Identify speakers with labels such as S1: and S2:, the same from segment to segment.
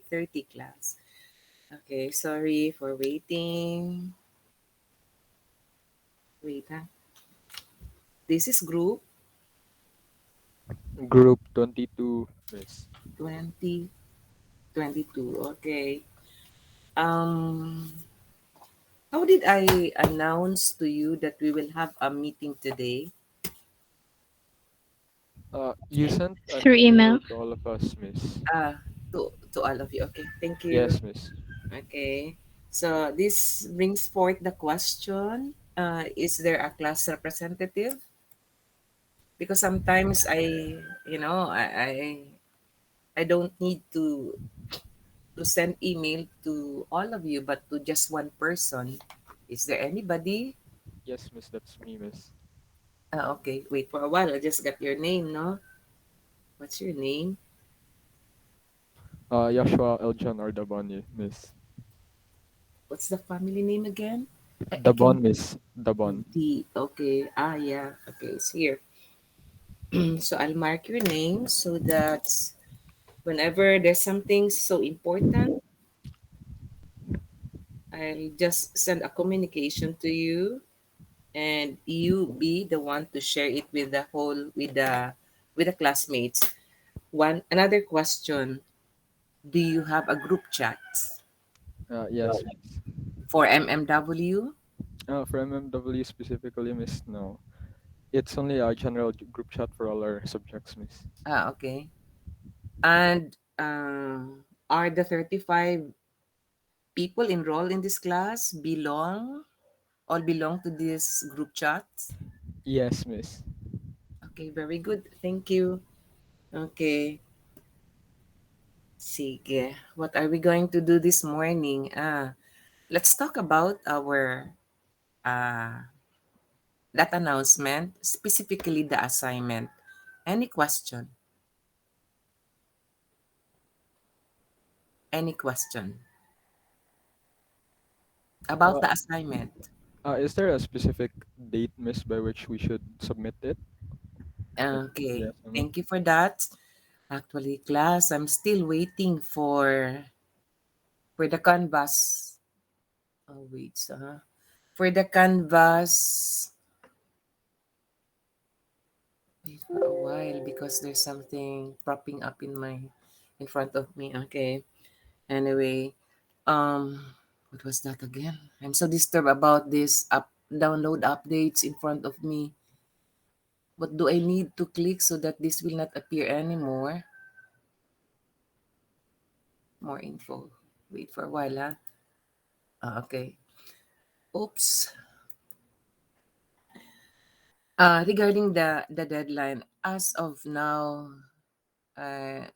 S1: 8:30 class. Okay, sorry for waiting. Wait, huh? This is group
S2: Group 22, Miss.
S1: 2022. Okay. Um, how did I announce to you that we will have a meeting today?
S2: You sent an
S3: Through
S2: email
S3: email.
S2: to all of us, Miss.
S1: Ah, to all of you. Okay, thank you.
S2: Yes, Miss.
S1: Okay. So this brings forth the question: is there a class representative? Because sometimes I don't need to send email to all of you, but to just one person. Is there anybody?
S2: Yes, Miss. That's me, Miss.
S1: Okay. Wait for a while. I just got your name, no? What's your name?
S2: Joshua Eljan or Dabon, Miss.
S1: What's the family name again? I
S2: Dabon,
S1: can
S2: Miss. Dabon.
S1: D. Okay. Ah, yeah. Okay, it's here. So I'll mark your name so that whenever there's something so important, I'll just send a communication to you, and you be the one to share it with the whole with the classmates. One another question: do you have a group chat
S2: Yes, Miss.
S1: for MMW?
S2: For MMW specifically, Miss, no. It's only a general group chat for all our subjects, Miss.
S1: Ah, okay. And are the 35 people enrolled in this class belong to this group chat?
S2: Yes, Miss.
S1: Okay, very good. Thank you. Okay. Sige. What are we going to do this morning? Let's talk about our uh, that announcement, specifically the assignment. Any question? Any question about
S2: Uh,
S1: the assignment?
S2: is there a specific date, Miss, by which we should submit it? Like the
S1: Okay.
S2: assignment?
S1: Thank you for that. Actually, class, I'm still waiting for the canvas. Oh, wait. For the canvas, wait for a while because there's something propping up in front of me. Okay. Anyway, um, what was that again? I'm so disturbed about this download updates in front of me. What do I need to click so that this will not appear anymore? More info. Wait for a while, huh? Okay. Oops. Regarding the deadline, as of now, uh,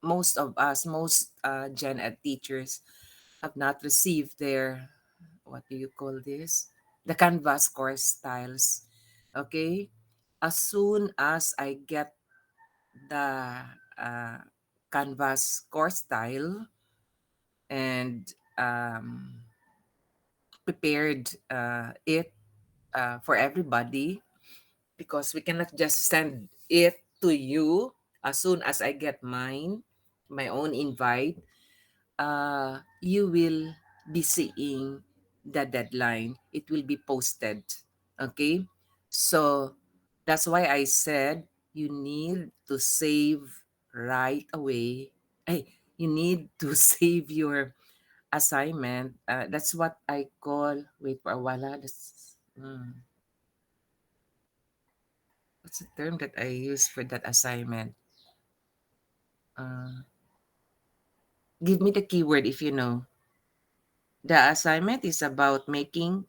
S1: most Gen Ed teachers have not received their, what do you call this? The Canvas course styles. Okay? As soon as I get the uh, Canvas course style and um, prepared it for everybody, because we cannot just send it to you as soon as I get my own invite. You will be seeing the deadline. It will be posted. Okay? So that's why I said you need to save right away. Hey, you need to save your assignment. That's what I call, wait for a while. What's the term that I use for that assignment? Uh, Give me the keyword if you know. The assignment is about making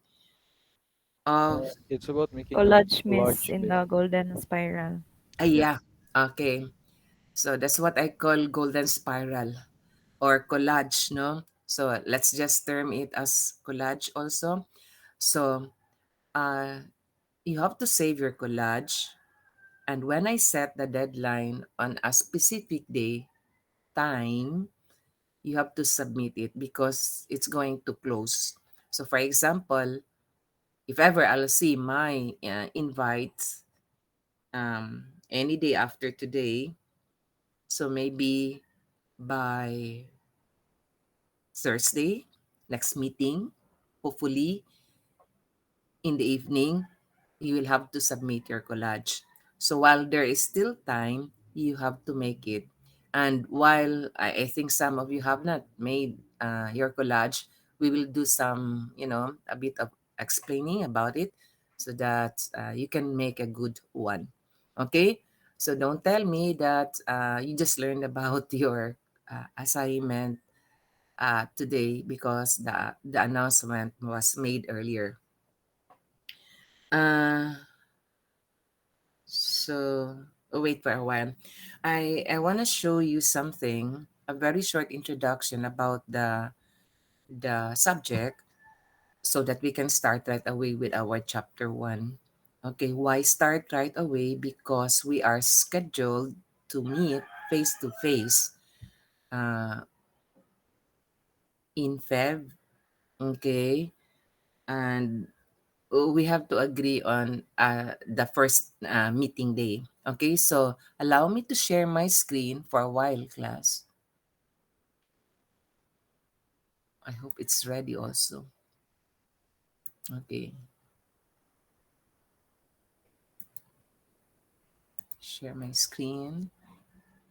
S1: of
S2: It's about making a
S3: Collage Miss
S2: collage,
S3: in
S2: Miss.
S3: the Golden Spiral.
S1: yeah.
S2: Yes.
S1: Okay. So that's what I call golden spiral or collage, no? So let's just term it as collage also. So uh you have to save your collage, and when I set the deadline on a specific day, time, you have to submit it because it's going to close. So for example, if ever I'll see my invites any day after today, so maybe by Thursday, next meeting, hopefully in the evening, you will have to submit your collage. So while there is still time, you have to make it. And while I think some of you have not made your collage, we will do some, a bit of explaining about it so that you can make a good one. Okay? So don't tell me that you just learned about your assignment today because the announcement was made earlier. Uh, So, wait for a while. I want to show you something, a very short introduction about the subject so that we can start right away with our chapter 1. Okay, why start right away? Because we are scheduled to meet face to face uh in Feb, okay? And we have to agree on the first meeting day. Okay, so allow me to share my screen for a while, class. I hope it's ready also. Okay, share my screen.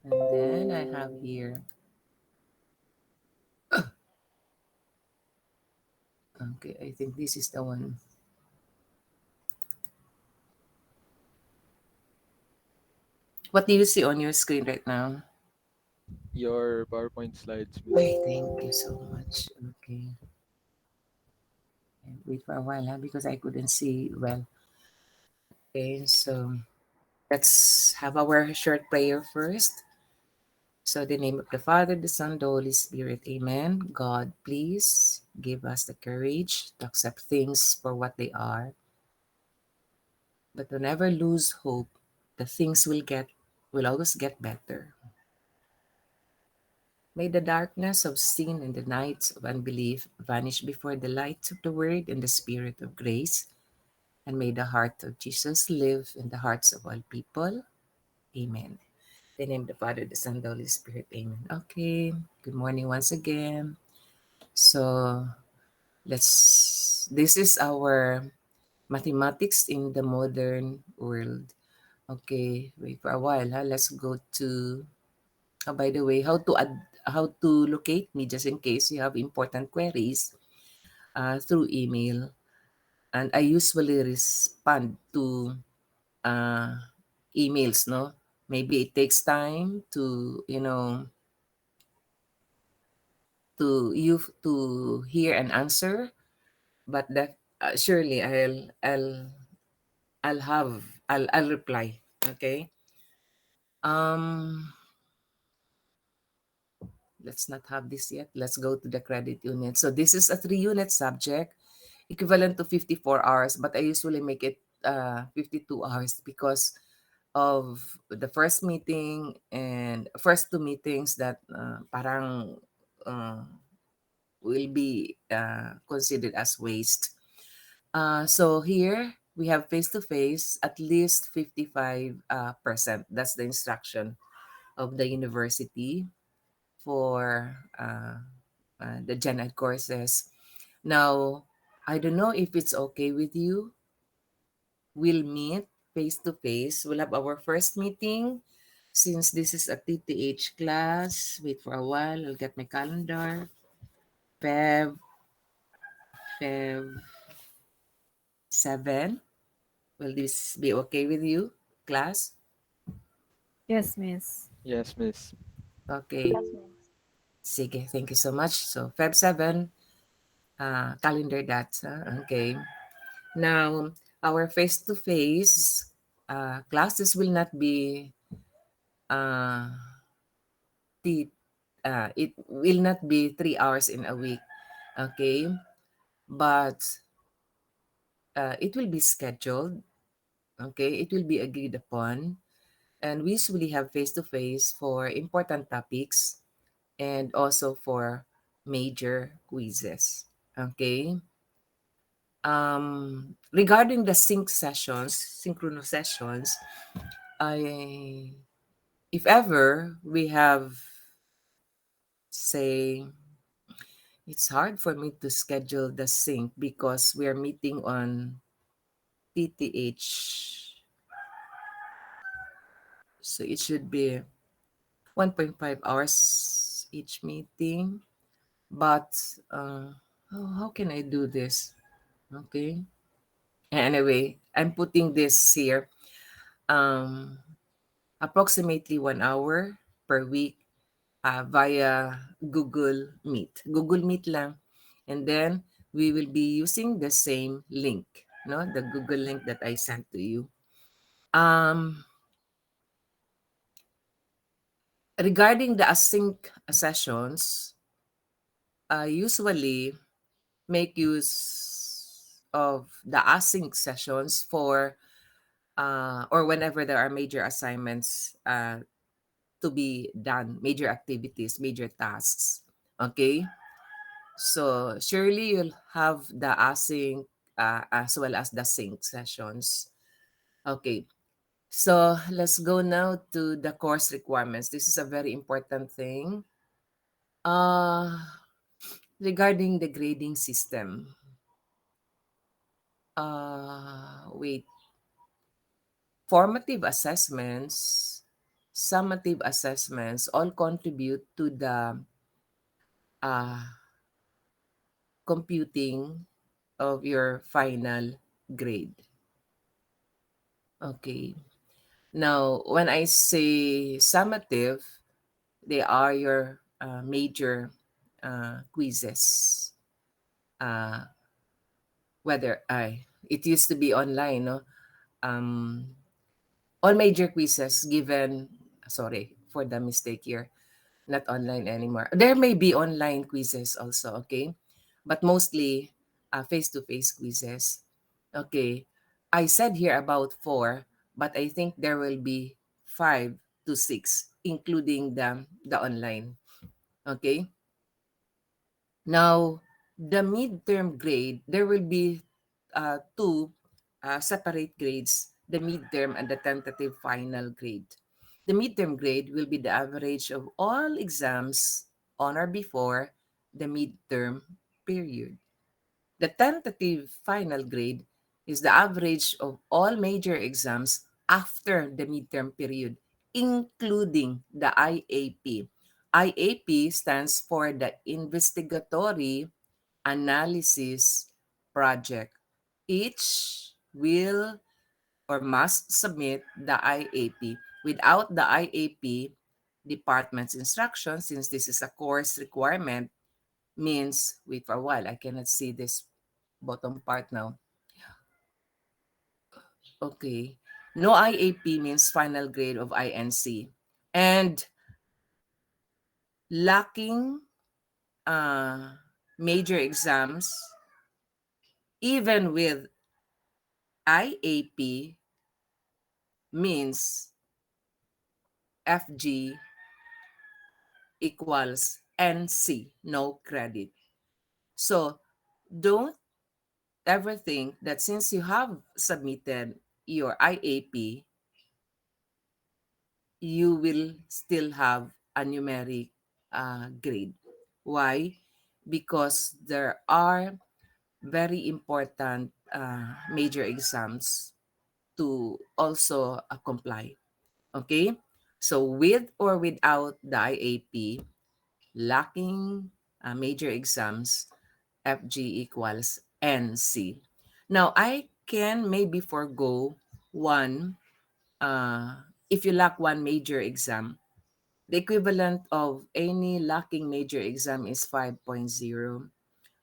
S1: And then I have here, okay, I think this is the one. What do you see on your screen right now?
S2: Your PowerPoint slides,
S1: Ay,
S2: Miss.
S1: thank you so much. Okay, and wait for a while because I couldn't see well. Okay, so let's have our short prayer first. So, in the name of the Father, the Son, the Holy Spirit, amen. God, please give us the courage to accept things for what they are, but to never lose hope that things will always get better. May the darkness of sin and the nights of unbelief vanish before the light of the Word and the Spirit of grace, and may the heart of Jesus live in the hearts of all people. Amen. In the name of the Father, the Son, the Holy Spirit, amen. Okay, good morning once again. So, this is our mathematics in the modern world. Okay, wait for a while. Let's go to, by the way, how to locate me just in case you have important queries through email. And I usually respond to uh, emails, no? Maybe it takes time to, to hear an answer, but that surely I'll have I'll reply. Okay. Um let's not have this yet. Let's go to the credit unit. So this is a 3-unit subject equivalent to 54 hours, but I usually make it 52 hours because of the first meeting and first two meetings that parang uh, will be considered as waste. So here we have face to face at least 55%. That's the instruction of the university for the gen ed courses. Now, I don't know if it's okay with you. We'll meet face to face. We'll have our first meeting since this is a TTH class. Wait for a while. I'll get my calendar. Feb, Feb 7. Will this be okay with you, class?
S3: Yes, miss.
S2: Yes, Miss.
S1: Okay. Sige, thank you so much. So, Feb 7, calendar that. Okay. Now, our face-to-face classes will not be, uh, it will not be 3 hours in a week. Okay. But it will be scheduled. Okay. It will be agreed upon. And we usually have face-to-face for important topics and also for major quizzes. Okay. Regarding the synchronous sessions, I if ever we have say It's hard for me to schedule the sync because we are meeting on TTH. So it should be 1.5 hours each meeting. But how can I do this? Okay. Anyway, I'm putting this here. Um, Approximately 1 hour per week via Google Meet. Google Meet lang. And then we will be using the same link, no? The Google link that I sent to you. Um, Regarding the async sessions, I usually make use of the async sessions for or whenever there are major assignments to be done, major activities, major tasks. Okay, so surely you'll have the async as well as the sync sessions. Okay, so let's go now to the course requirements. This is a very important thing. Uh, Regarding the grading system. Wait, formative assessments, summative assessments all contribute to the uh, computing of your final grade. Okay. Now, when I say summative, they are your major quizzes. Uh, Whether I it used to be online, no? Um, all major quizzes given. Sorry for the mistake here. Not online anymore. There may be online quizzes also, okay? But mostly face-to-face quizzes. Okay. I said here about four, but I think there will be 5 to 6, including the online. Okay. Now, the midterm grade, there will be two separate grades, the midterm and the tentative final grade. The midterm grade will be the average of all exams on or before the midterm period. The tentative final grade is the average of all major exams after the midterm period, including the IAP. IAP stands for the Investigatory Analysis Project. Each will or must submit the IAP. Without the IAP, department's instruction, since this is a course requirement, means, wait for a while, I cannot see this bottom part now. Okay. No IAP means final grade of INC. And lacking uh, major exams, even with IAP, means FG equals NC, no credit. So don't ever think that since you have submitted your IAP, you will still have a numeric grade. Why? Because there are very important major exams to also comply. Okay? So with or without the IAP, lacking major exams, FG equals NC. Now, I can maybe forego one, uh, if you lack one major exam, the equivalent of any lacking major exam is 5.0.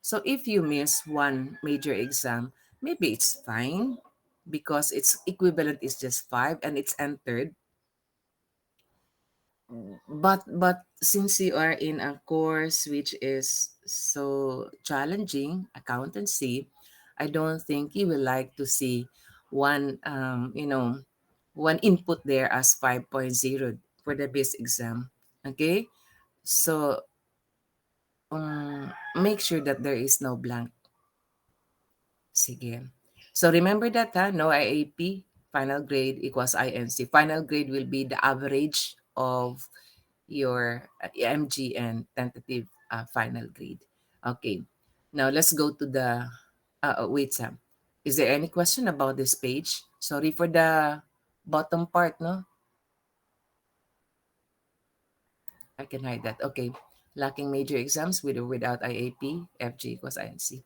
S1: So if you miss one major exam, maybe it's fine because its equivalent is just 5 and it's entered. But since you are in a course which is so challenging, accountancy, I don't think you will like to see one one input there as 5.0 for the base exam. Okay? So make sure that there is no blank. Sige. So remember that no IAP, final grade equals INC. Final grade will be the average of your MG and tentative final grade. Okay. Now let's go to the wait, Sam. Is there any question about this page? Sorry for the bottom part, no? I can hide that. Okay. Lacking major exams with or without IAP, FG equals INC.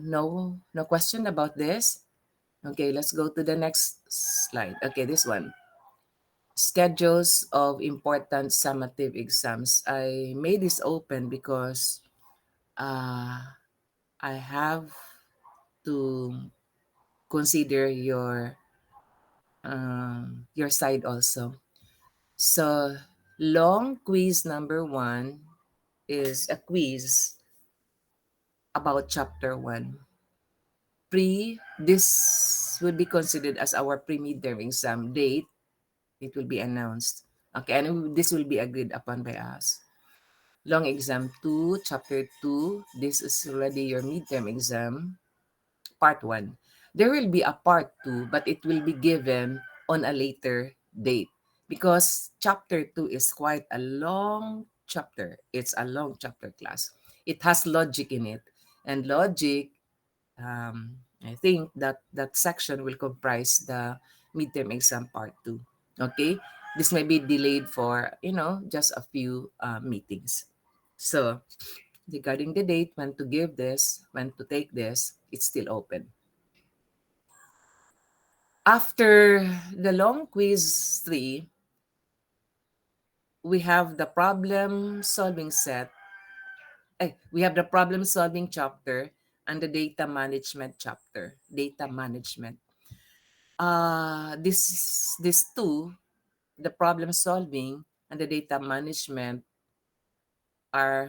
S1: No question about this. Okay, let's go to the next slide. Okay, this one. Schedules of important summative exams. I made this open because uh, I have to consider your side also. So long quiz number one is a quiz about chapter one. This would be considered as our pre-midterm exam date. It will be announced. Okay, and this will be agreed upon by us. Long exam 2, chapter 2. This is already your midterm exam, part 1. There will be a part 2, but it will be given on a later date because chapter 2 is quite a long chapter. It's a long chapter class. It has logic in it. And logic, I think that section will comprise the midterm exam part 2. Okay? This may be delayed for, just a few meetings. So, regarding the date, when to give this, when to take this, it's still open. After the long quiz 3, we have the problem solving set. We have the problem solving chapter and the data management chapter. Data management. This two, the problem solving and the data management, are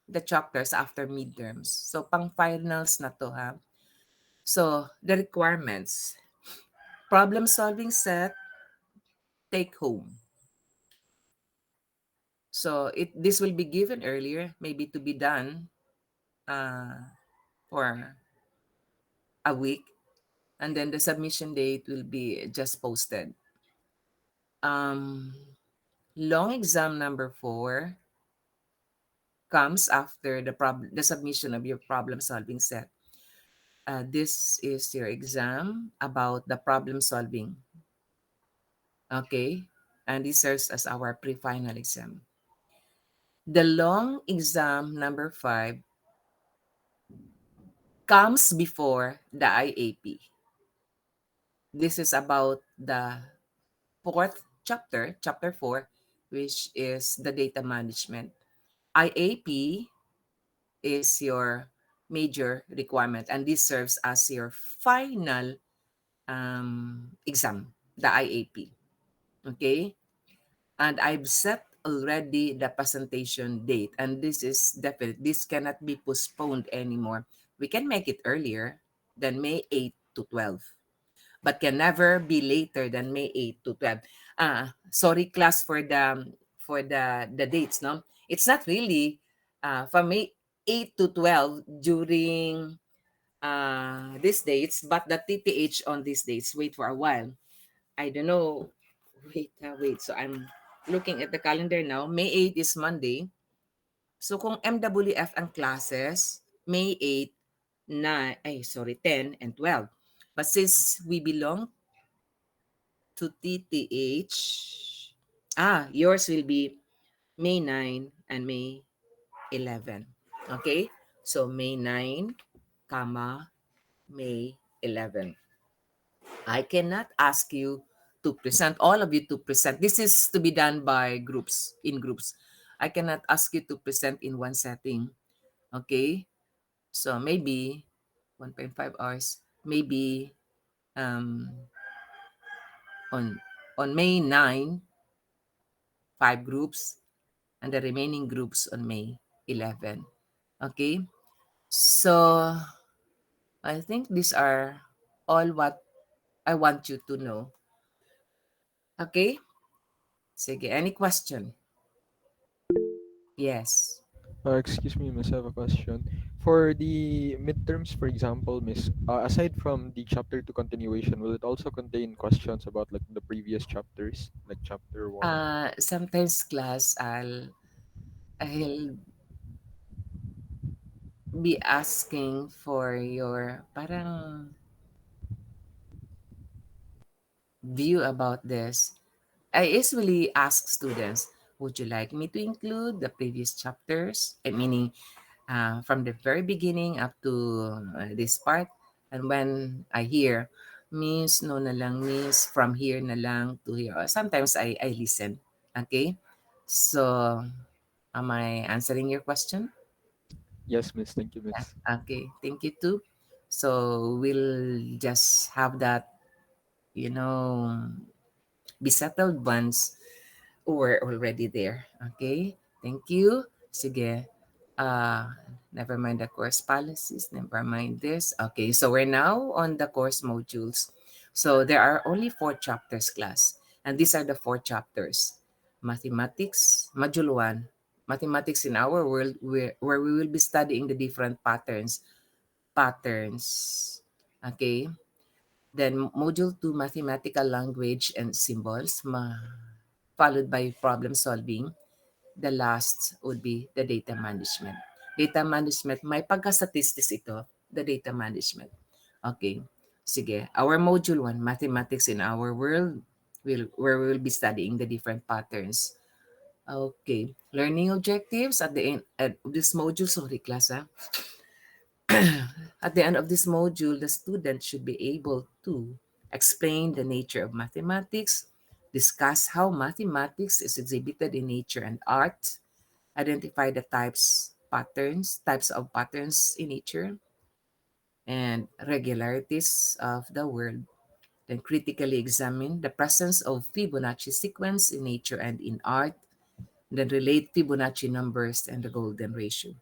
S1: the chapters after midterms. So pang finals na to, ha. So the requirements: problem solving set, take home. So this will be given earlier, maybe to be done uh, for a week, and then the submission date will be just posted. Um, Long exam number 4 comes after the submission of your problem solving set. This is your exam about the problem solving. Okay, and this serves as our pre-final exam. The long exam number 5 comes before the IAP. This is about the fourth chapter, chapter 4, which is the data management. IAP is your major requirement, and this serves as your final exam, the IAP. Okay? And I've set already the presentation date, and this is definite. This cannot be postponed anymore. We can make it earlier than May 8 to 12, but can never be later than May 8 to 12. Sorry class for the dates, no? It's not really from May 8 to 12 during these dates, but the TTH on these dates. Wait for a while. I don't know. Wait. So I'm looking at the calendar now. May 8 is Monday. So kung MWF ang classes, May 8, 10 and 12. But since we belong to TTH, yours will be May 9 and May 11. Okay? So May 9, comma, May 11. I cannot ask you to present, all of you to present. This is to be done by groups, in groups. I cannot ask you to present in one setting. Okay? So maybe 1.5 hours, maybe um, on May 9, 5 groups, and the remaining groups on May 11. Okay? So I think these are all what I want you to know. Okay? Sige, any question? Yes.
S2: Excuse me, Miss, I have a question. For the midterms, for example, Miss, aside from the chapter 2 continuation, will it also contain questions about like the previous chapters, like chapter 1?
S1: Sometimes class I'll be asking for your parang view about this. I usually ask students, would you like me to include the previous chapters? I meaning from the very beginning up to this part. And when I hear, Miss, no na lang, Miss, from here na lang to here. Or sometimes I listen. Okay? So, am I answering your question?
S2: Yes, miss. Thank you,
S1: Yeah.
S2: miss.
S1: Okay. Thank you too. So, we'll just have that, you know, be settled once we're already there. Okay? Thank you. Sige. Uh, Never mind the course policies. Never mind this. Okay, so we're now on the course modules. So there are only 4 chapters, class. And these are the 4 chapters. Mathematics, Module 1. Mathematics in our world, where we will be studying the different patterns. Patterns. Okay? Then Module 2, Mathematical Language and Symbols, followed by problem solving. The last would be the data management. Data management, may pagka-statistics ito, the data management. Okay. Sige. Our module 1, mathematics in our world, where we will be studying the different patterns. Okay. Learning objectives at the end of this module, sorry class, at the end of this module, the student should be able to explain the nature of mathematics, discuss how mathematics is exhibited in nature and art, identify the types of patterns in nature and regularities of the world, then critically examine the presence of Fibonacci sequence in nature and in art, then relate Fibonacci numbers and the golden ratio.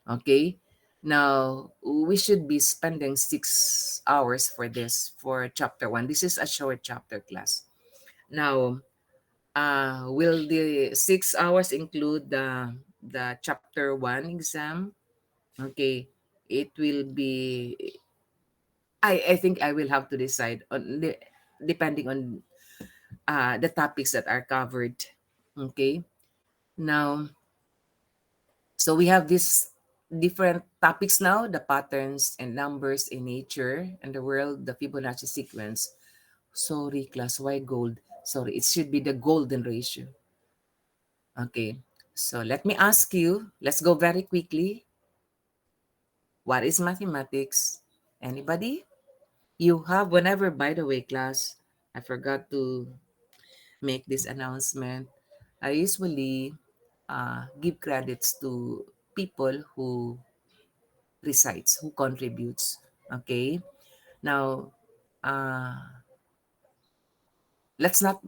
S1: Okay? Now, we should be spending 6 hours for this, for chapter 1. This is a short chapter class. Now, will the 6 hours include the chapter 1 exam? Okay, it will be. I think I will have to decide on depending on the topics that are covered. Okay, now so we have these different topics now: the patterns and numbers in nature and the world, the Fibonacci sequence. Sorry, class, why gold? Sorry, it should be the golden ratio. Okay, so let me ask you. Let's go very quickly. What is mathematics? Anybody? You have, whenever, by the way, class, I forgot to make this announcement. I usually give credits to people who recites, who contributes. Okay. Now, uh, let's not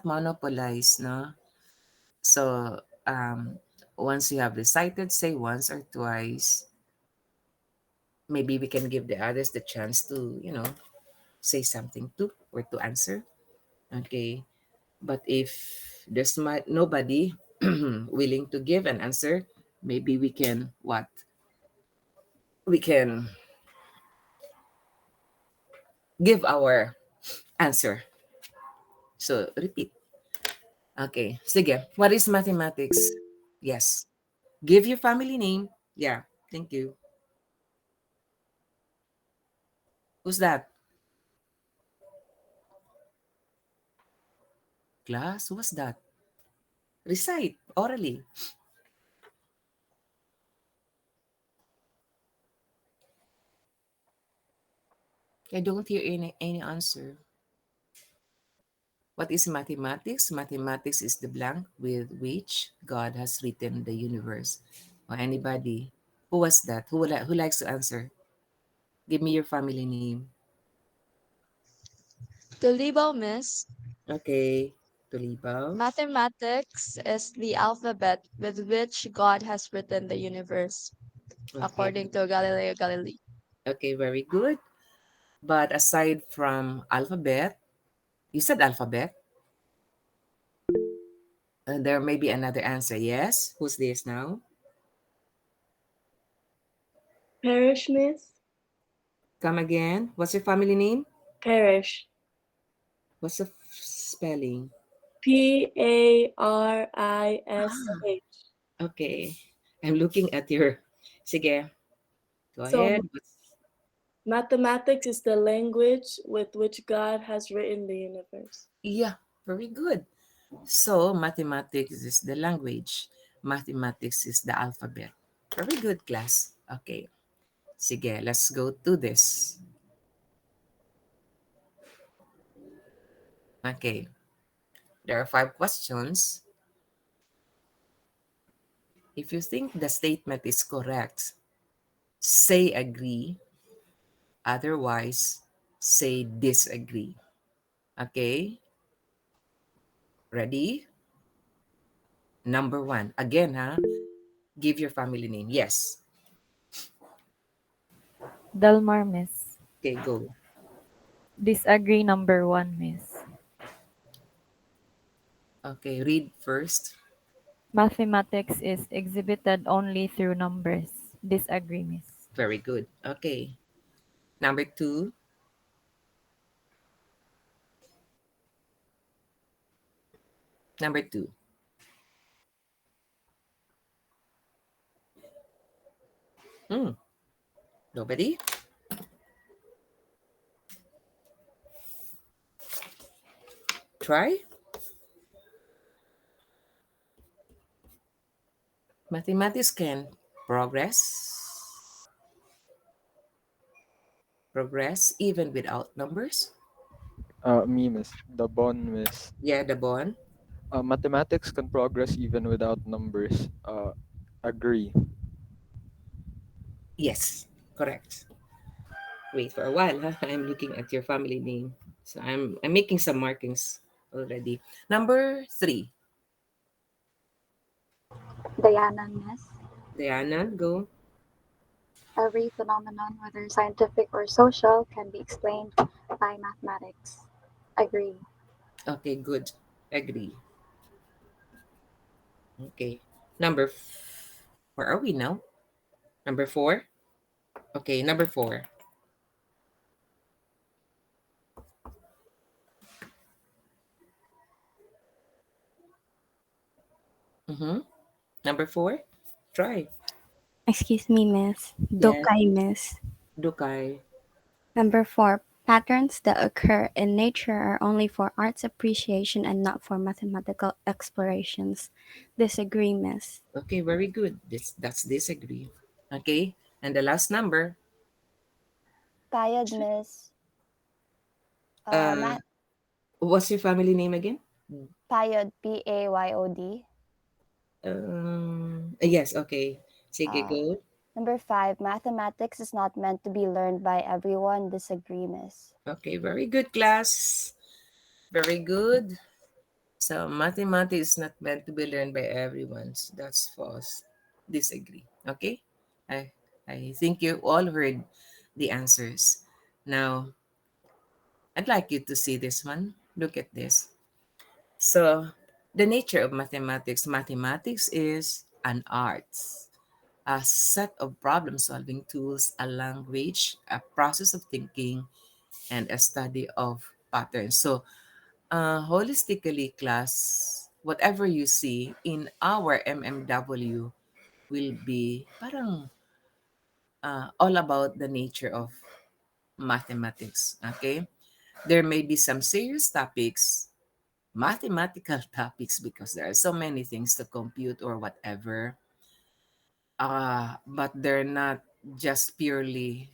S1: monopolize, no? So, once you have recited, say once or twice, maybe we can give the others the chance to, say something too or to answer. Okay. But if there's nobody willing to give an answer, maybe we can what? We can give our answer. So repeat. Okay. Sige. What is mathematics? Yes. Give your family name. Yeah. Thank you. Who's that? Class? Who was that? Recite orally. I don't hear any answer. What is mathematics? Mathematics is the blank with which God has written the universe. Or anybody. Who was that? Who likes to answer? Give me your family name.
S4: To label Miss,
S1: Okay. Tulibao.
S4: mathematics is the alphabet with which God has written the universe,
S1: Okay.
S4: according to Galileo Galilei.
S1: Okay, very good. But aside from alphabet, you said alphabet, and there may be another answer. Yes? Who's this now?
S5: Parish, Miss?
S1: Come again. What's your family name?
S5: Parish.
S1: What's the spelling?
S5: Parish.
S1: Okay. I'm looking at your Sige, go
S5: So
S1: ahead.
S5: mathematics is the language with which God has written the universe.
S1: Yeah, very good. So, mathematics is the language. Mathematics is the alphabet. Very good, class. Okay. Sige, let's go to this. Okay. There are 5 questions. If you think the statement is correct, say agree. Otherwise, say disagree. Okay? Ready? Number 1. Again, huh? Give your family name. Yes.
S3: Delmar, miss.
S1: Okay, go.
S3: Disagree number one, miss.
S1: Okay, read first.
S3: Mathematics is exhibited only through numbers. Disagree, miss.
S1: Very good. Okay. Number 2. Number 2. Hmm. Nobody? Try? Mathematics can progress. Progress even without numbers.
S2: Me, miss. The bond, miss.
S1: Yeah, the bond.
S2: Mathematics can progress even without numbers. Agree.
S1: Yes, correct. Wait for a while, huh? I'm looking at your family name. So I'm making some markings already. Number 3.
S6: Diana, miss.
S1: Diana, go.
S6: Every phenomenon, whether scientific or social, can be explained by mathematics. Agree.
S1: Okay, good. Agree. Okay. Number where are we now? Number 4? Okay, number 4. Mm-hmm. Number 4. Try.
S7: Excuse me, miss.
S1: Yes.
S7: Dokai, miss.
S1: Dukai.
S7: Number 4. Patterns that occur in nature are only for art's appreciation and not for mathematical explorations. Disagree, miss.
S1: Okay, very good. That's disagree. Okay. And the last number,
S8: Payod, miss.
S1: uh
S8: Math,
S1: what's your family name again?
S8: payod, P-A-Y-O-D.
S1: Yes, okay. Sige,
S8: Uh,
S1: go.
S8: Number 5, mathematics is not meant to be learned by everyone. Disagree, miss.
S1: Okay, very good, class. Very good. So, mathematics is not meant to be learned by everyone. That's false. Disagree. Okay? I I think you all heard the answers. Now, I'd like you to see this one. Look at this. So, the nature of mathematics. Mathematics is an art, a set of problem-solving tools, a language, a process of thinking, and a study of patterns. So, holistically, class, whatever you see in our MMW will be parang all about the nature of mathematics. Okay, there may be some serious topics, mathematical topics, because there are so many things to compute or whatever. But they're not just purely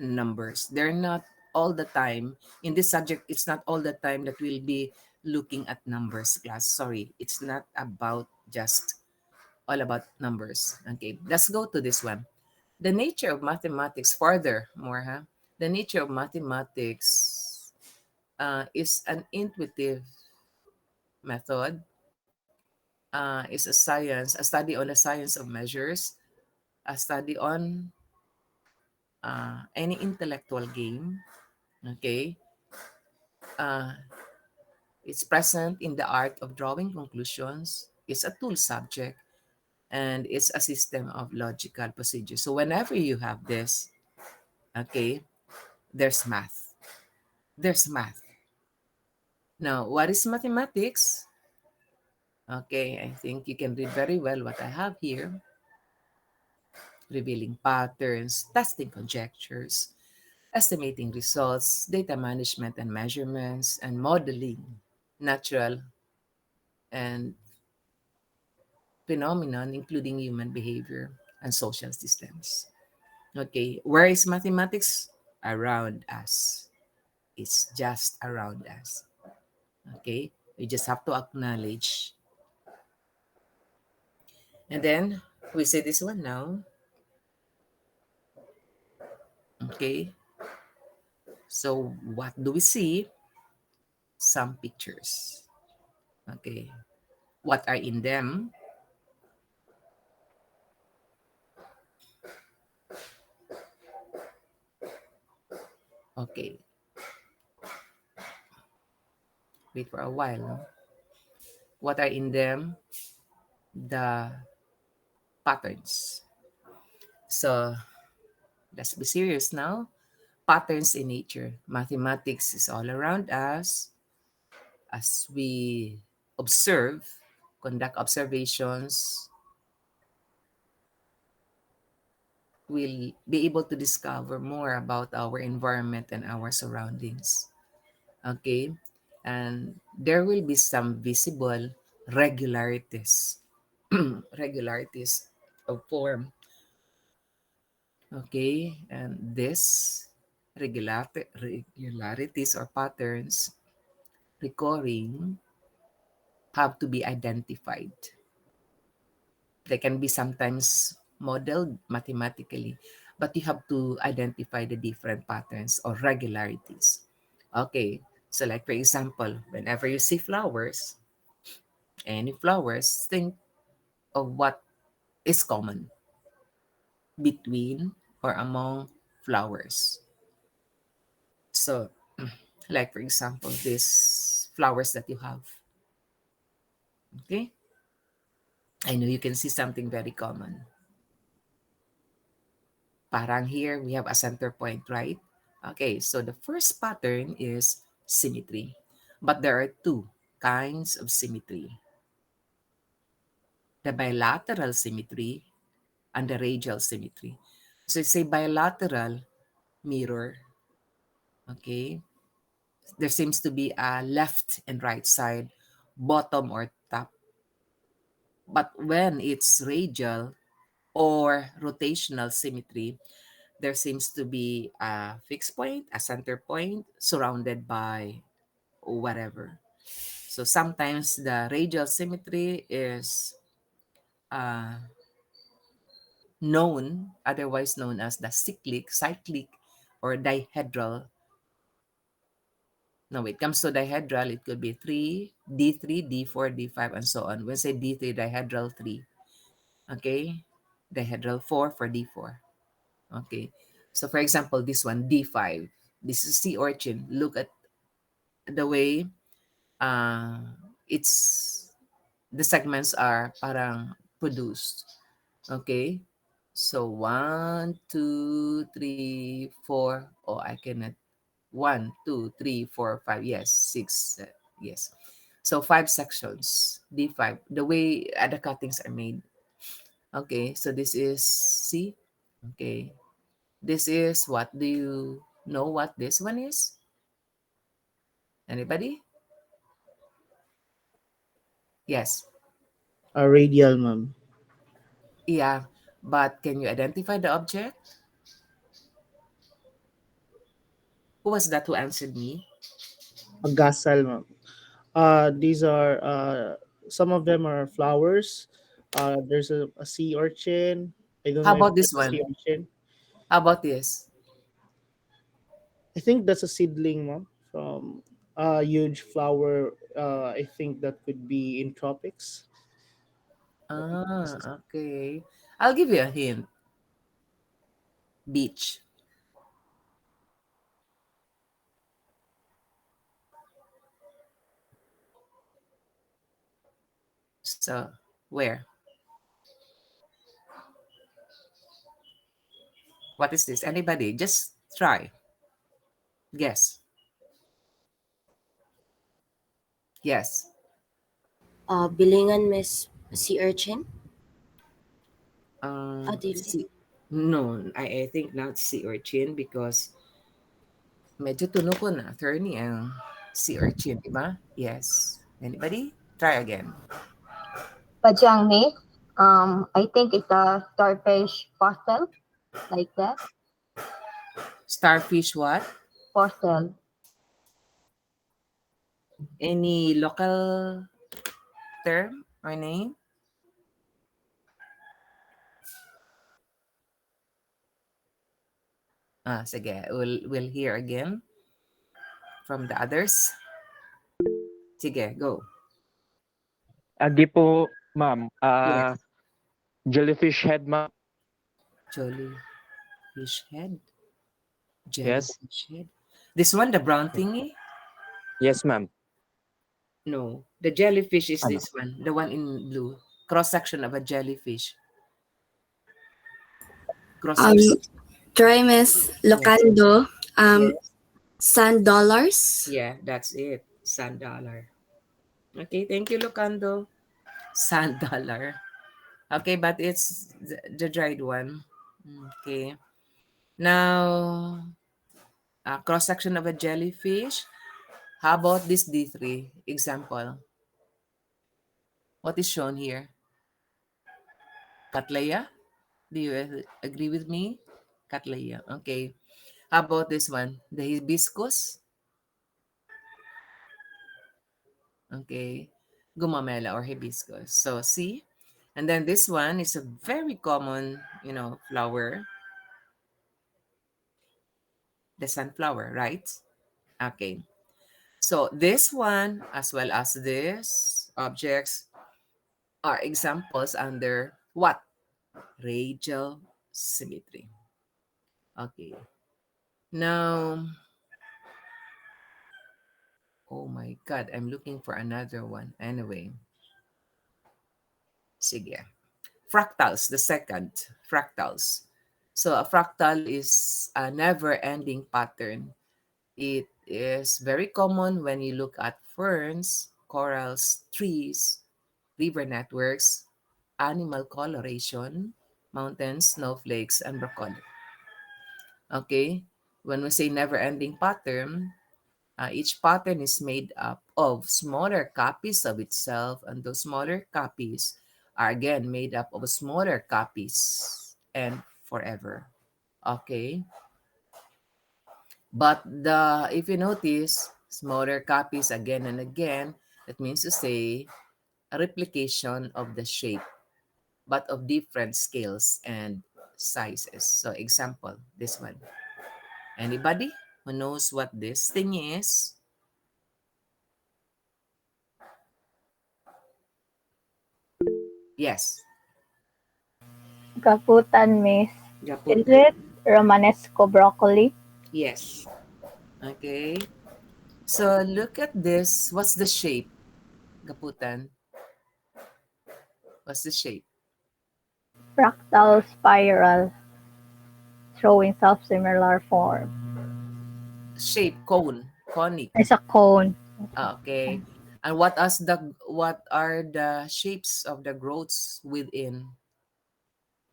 S1: numbers. They're not all the time in this subject. It's not all the time that we'll be looking at numbers, class. Sorry, it's not about just all about numbers. Okay, let's go to this one. The nature of mathematics, further more, huh? The nature of mathematics is an intuitive method, is a science, a study on the science of measures, a study on any intellectual game. Okay, uh, it's present in the art of drawing conclusions. It's a tool subject, and it's a system of logical procedure. So whenever you have this, okay, there's math. There's math. Now, what is mathematics? Okay, I think you can read very well what I have here. revealing patterns, testing conjectures, estimating results, data management and measurements, and modeling natural and phenomenon, including human behavior and social systems. Okay, where is mathematics? Around us. It's just around us. Okay, we just have to acknowledge. And then we say this one now. Okay, so what do we see? Some pictures. Okay, what are in them? Okay, wait for a while. No? What are in them? The patterns. So let's be serious now. Patterns in nature. Mathematics is all around us as we observe, conduct observations, we'll be able to discover more about our environment and our surroundings. Okay? And there will be some visible regularities, regularities of form. Okay? And this regularities or patterns recurring have to be identified. They can be sometimes modeled mathematically, but you have to identify the different patterns or regularities. Okay, so like for example, whenever you see flowers, any flowers, think of what is common between or among flowers. So, like for example, these flowers that you have. Okay, I know you can see something very common. Parang here we have a center point, right? Okay, so the first pattern is symmetry. But there are two kinds of symmetry. The bilateral symmetry and the radial symmetry. So say bilateral mirror, okay? There seems to be a left and right side, bottom or top. But when it's radial or rotational symmetry, there seems to be a fixed point, a center point, surrounded by whatever. So sometimes the radial symmetry is uh, known, otherwise known as the cyclic, or dihedral. Now, when it comes to dihedral, it could be 3, D3, D4, D5, and so on. When say D3, dihedral 3. Okay? Dihedral 4 for D4. Okay? So, for example, this one, D5. This is sea urchin. Look at the way uh, it's the segments are parang produced. Okay? So, 1, 2, 3, 4. Oh, I cannot. 1, 2, 3, 4, 5. Yes, 6. Yes. So, 5 sections. D5. The way the cuttings are made. Okay. So, this is C. Okay. This is what? Do you know what this one is? Anybody? Yes.
S9: Radial, ma'am.
S1: Yeah. But can you identify the object? Who was that who answered me?
S9: Gasal, ma'am. These are some of them are flowers. There's a sea urchin. I don't
S1: How
S9: know if
S1: about this
S9: that's a sea
S1: one?
S9: urchin.
S1: How about this?
S9: I think that's a seedling, ma'am, from a huge flower. I think that could be in tropics. But this is
S1: Ah, okay. I'll give you a hint. Beach. So, where? What is this? Anybody? Just try. Guess. Yes.
S10: Bilingan, Miss Sea Urchin.
S1: See.
S10: Adili.
S1: No, I think not sea urchin because medyo tuno ko na attorney ang sea urchin, di ba? Yes. Anybody? Try again.
S10: Pajang myth. I think it's a starfish fossil, like that.
S1: Starfish what?
S10: Fossil.
S1: Any local term or name? Sige. We'll hear again from the others. Sige, go.
S11: Agi po, ma'am.
S1: Yes.
S11: Jellyfish head, ma'am.
S1: Jellyfish head.
S11: Yes.
S1: Jellyfish head. This one, the brown thingy?
S11: Yes, ma'am.
S1: No. The jellyfish is
S11: Ano?
S1: this one. The one in blue. Cross section of a jellyfish. Cross
S7: Um,
S1: section.
S7: try Miss
S1: Yes.
S7: Locando.
S1: Yes.
S7: Sand dollars.
S1: Yeah, that's it. Sand dollar. Okay, thank you, Lucando. Sand dollar. Okay, but it's the dried one. Okay. Now, cross section of a jellyfish. How about this D3 example? What is shown here? Cattleya? Do you agree with me? Cattleya. Okay. How about this one? The hibiscus? Okay. Gumamela or hibiscus. So, see? And then this one is a very common, flower, the sunflower, right? Okay. So this one, as well as this objects, are examples under what? Radial symmetry. Okay. Now, oh my God, I'm looking for another one. Anyway, sige. Fractals, the second. Fractals. So a fractal is a never-ending pattern. It is very common when you look at ferns, corals, trees, river networks, animal coloration, mountains, snowflakes, and broccoli. Okay? When we say never-ending pattern, each pattern is made up of smaller copies of itself, and those smaller copies are again made up of smaller copies and forever. Okay? But if you notice, smaller copies again and again, that means to say a replication of the shape, but of different scales and sizes. So example, this one. Anybody who knows what this thing is? Yes,
S12: Gaputan, miss. Is
S1: Gaputan.
S12: it Romanesco broccoli?
S1: Yes. Okay. So look at this. What's the shape? Gaputan. What's the shape?
S12: Fractal spiral, showing self-similar form.
S1: Shape, cone, conic.
S12: It's a cone.
S1: Okay. And what are the shapes of the growths within?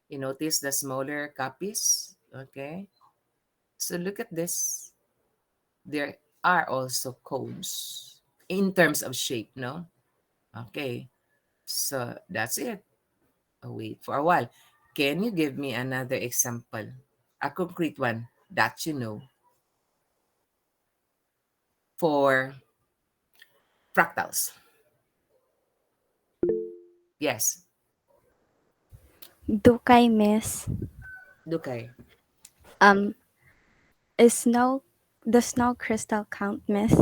S1: You notice the smaller copies. Okay. So look at this. There are also cones in terms of shape, no? Okay. So that's it. Wait for a while. Can you give me another example? A concrete one that you know for fractals. Yes.
S7: Dukay Miss.
S1: Okay.
S7: Um, is snow the snow crystal count, Miss?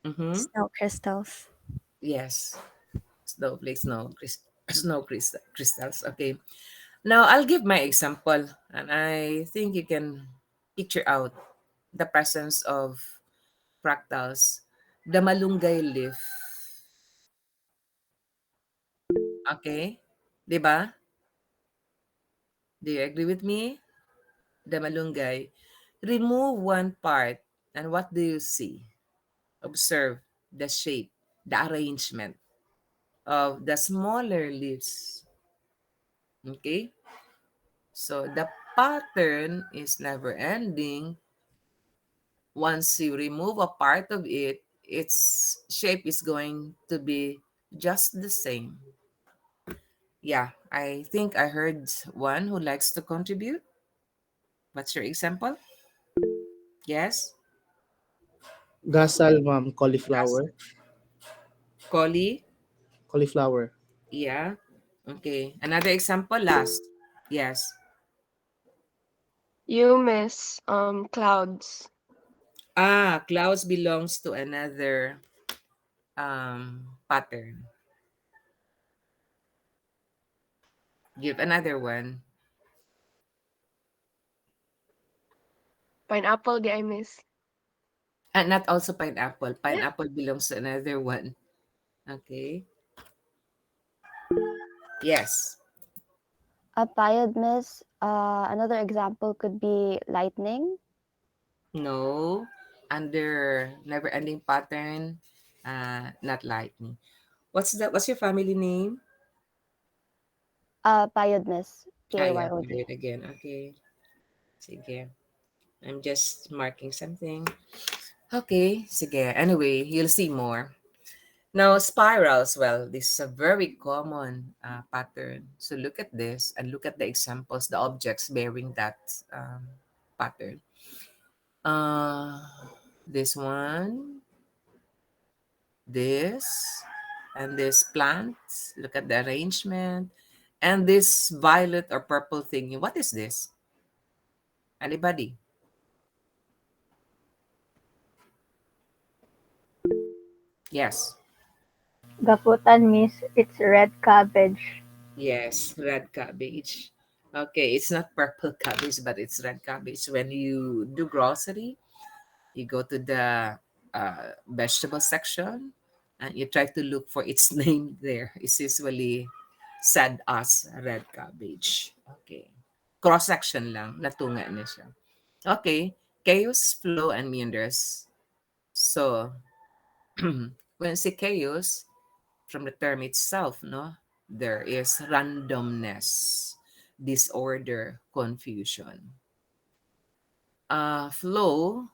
S1: Mm-hmm.
S7: Snow crystals.
S1: Yes. Snowflakes, crystals. Okay. Now I'll give my example, and I think you can picture out the presence of fractals. The malunggay leaf. Okay? 'Di ba? Do you agree with me? The malunggay. Remove one part, and what do you see? Observe the shape, the arrangement of the smaller leaves. Okay? So the pattern is never ending. Once you remove a part of it, its shape is going to be just the same. Yeah, I think I heard one who likes to contribute. What's your example? Yes?
S9: Gasal, ma'am,
S1: Yes.
S9: cauliflower.
S1: Collie?
S9: Cauliflower.
S1: Yeah. Okay. Another example last. Yes.
S13: You miss clouds.
S1: Ah, clouds belongs to another pattern. Give another one.
S13: Pineapple di I miss.
S1: And not also pineapple. Pineapple belongs to another one. Okay. Yes.
S8: A payad miss. Another example could be lightning.
S1: No. Under never ending pattern. Not lightning. What's your family name?
S8: Payad miss.
S1: Ah, yeah,
S8: Payod.
S1: do it again. Okay. Sige. I'm just marking something. Okay, sige. Anyway, you'll see more. Now, spirals, well, this is a very common pattern. So look at this and look at the examples, the objects bearing that pattern. Uh, this one, this, and this plant. Look at the arrangement. And this violet or purple thing. What is this? Anybody? Yes.
S12: Gaputan miss, it's red cabbage.
S1: Yes, red cabbage. Okay, it's not purple cabbage, but it's red cabbage. When you do grocery, you go to the vegetable section and you try to look for its name there. It's usually said as red cabbage. Okay. Cross section lang, natunga na siya. Okay, chaos, flow, and meanders. So, when you say chaos, from the term itself, no, there is randomness, disorder, confusion. Flow,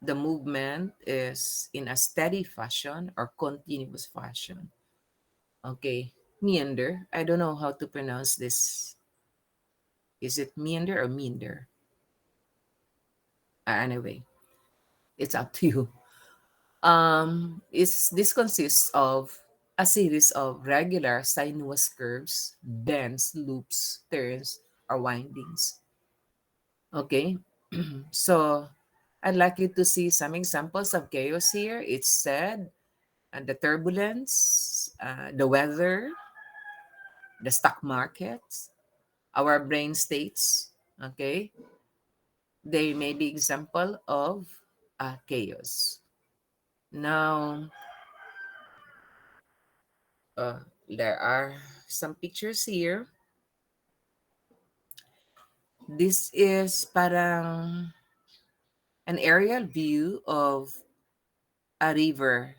S1: the movement is in a steady fashion or continuous fashion. Okay, meander. I don't know how to pronounce this. Is it meander or meander? Anyway, it's up to you. This consists of a series of regular sinuous curves, bends, loops, turns, or windings. Okay, so I'd like you to see some examples of chaos here. It's said, the turbulence, the weather, the stock markets, our brain states. Okay, they may be example of chaos. Now, uh, there are some pictures here. This is parang an aerial view of a river.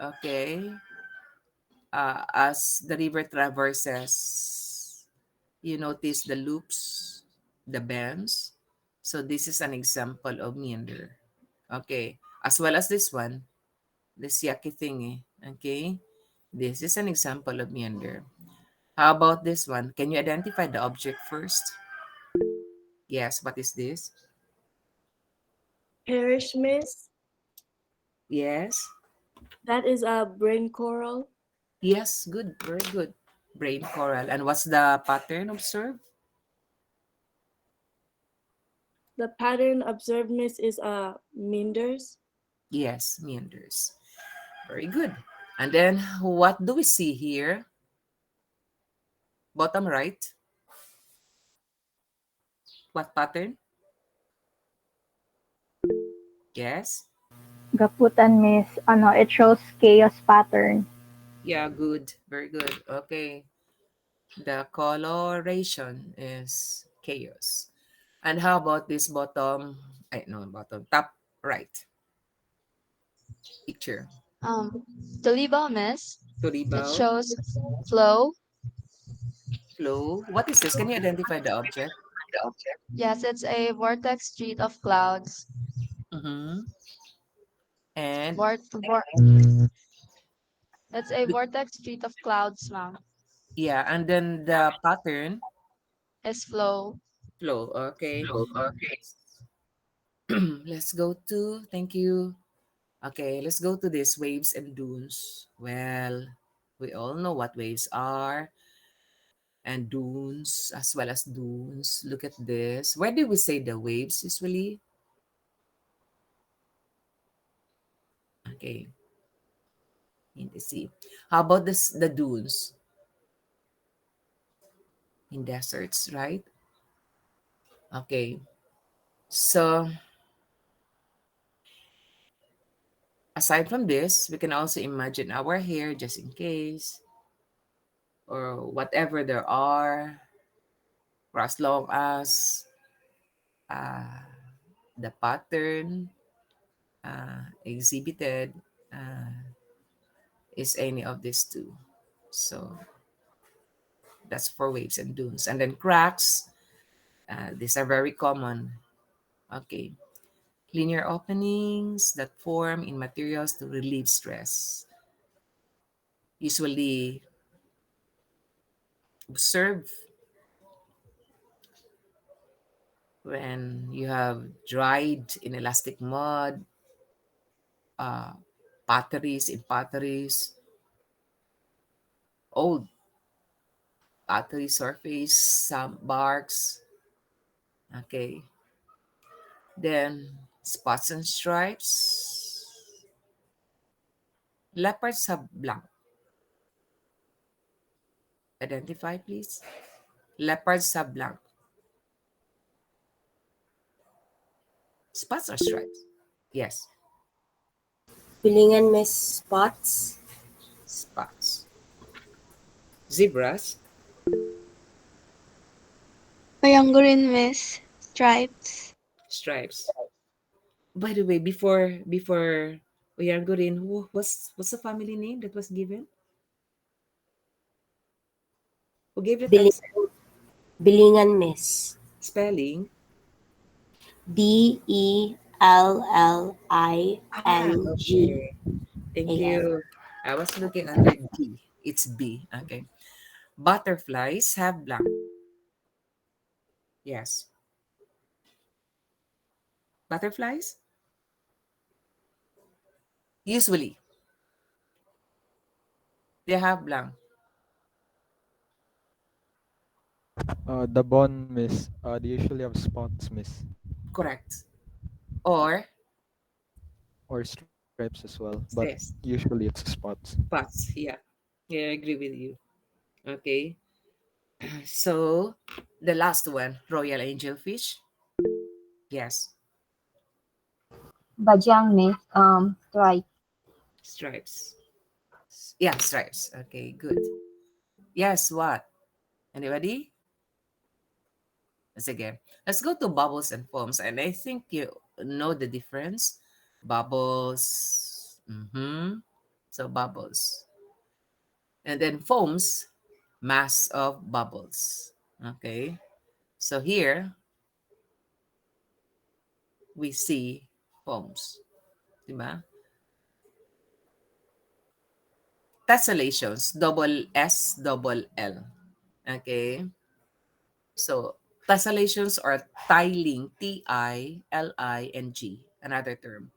S1: Okay, as the river traverses, you notice the loops, the bends. So this is an example of meander. Okay, as well as this one, this yaki thingy. Okay, this is an example of meander. How about this one? Can you identify the object first? Yes, what is this?
S5: Perish miss.
S1: Yes.
S5: That is a brain coral.
S1: Yes, good, very good. Brain coral. And what's the pattern observed?
S5: The pattern observed miss is meanders.
S1: Yes, meanders. Very good. And then what do we see here? Bottom right. What pattern? Yes.
S12: Gaputan miss, it shows chaos pattern.
S1: Yeah, good. Very good. Okay. The coloration is chaos. And how about this bottom? I no, bottom top right picture.
S4: Um, the Libal miss, it
S1: Turibao.
S4: shows flow,
S1: flow. What is this? Can you identify the object?
S4: Yes, it's a vortex street of clouds.
S1: Mm-hmm. And
S4: Vor- vor- it's a
S1: be-
S4: vortex street of clouds, ma'am.
S1: yeah, and then the pattern
S4: Is flow.
S1: flow. Okay. Let's go to, thank you. Okay, let's go to this waves and dunes. Well, we all know what waves are and dunes as well as dunes. Look at this. Where do we say the waves usually? Okay, in the sea. How about this the dunes in deserts, right? Okay. So aside from this, we can also imagine our hair just in case or whatever there are for as long as uh, the pattern exhibited uh, is any of these two. So that's for waves and dunes. And then cracks, these are very common. Okay. Linear openings that form in materials to relieve stress. Usually observe when you have dried inelastic mud, uh, potteries, old pottery surface, some barks. Okay. Then spots and stripes. Leopards have blank. Identify, please. Leopards have blank. Spots or stripes? Yes,
S14: Bilingan Miss Spots.
S1: spots. Zebras,
S13: Payanggurin, miss. Stripes.
S1: stripes. By the way, before Oyangurin, what's the family name that was given? Who gave it answer?
S14: Bilingan Miss.
S1: Spelling?
S14: Delling.
S1: Okay. Thank you. I was looking under D. It's B. Okay. Butterflies have blank. Yes. Butterflies? Usually, they have blank.
S2: The bond, miss. They usually have spots, miss,
S1: Correct. Or
S2: or stripes as well, but
S1: yes,
S2: usually it's spots.
S1: spots. Yeah. Yeah, I agree with you. Okay. So the last one, royal angelfish. Yes,
S10: Bajiang miss. Right.
S1: stripes. Yeah, stripes. Okay, good. Yes, what? Anybody? Let's again. Let's go to bubbles and foams. And I think you know the difference. Bubbles. Mm-hmm. So bubbles. And then foams, mass of bubbles. Okay. So here we see foams. Diba? Tessellations, double S, double L. Okay. So tessellations are tiling, T-I-L-I-N-G, another term.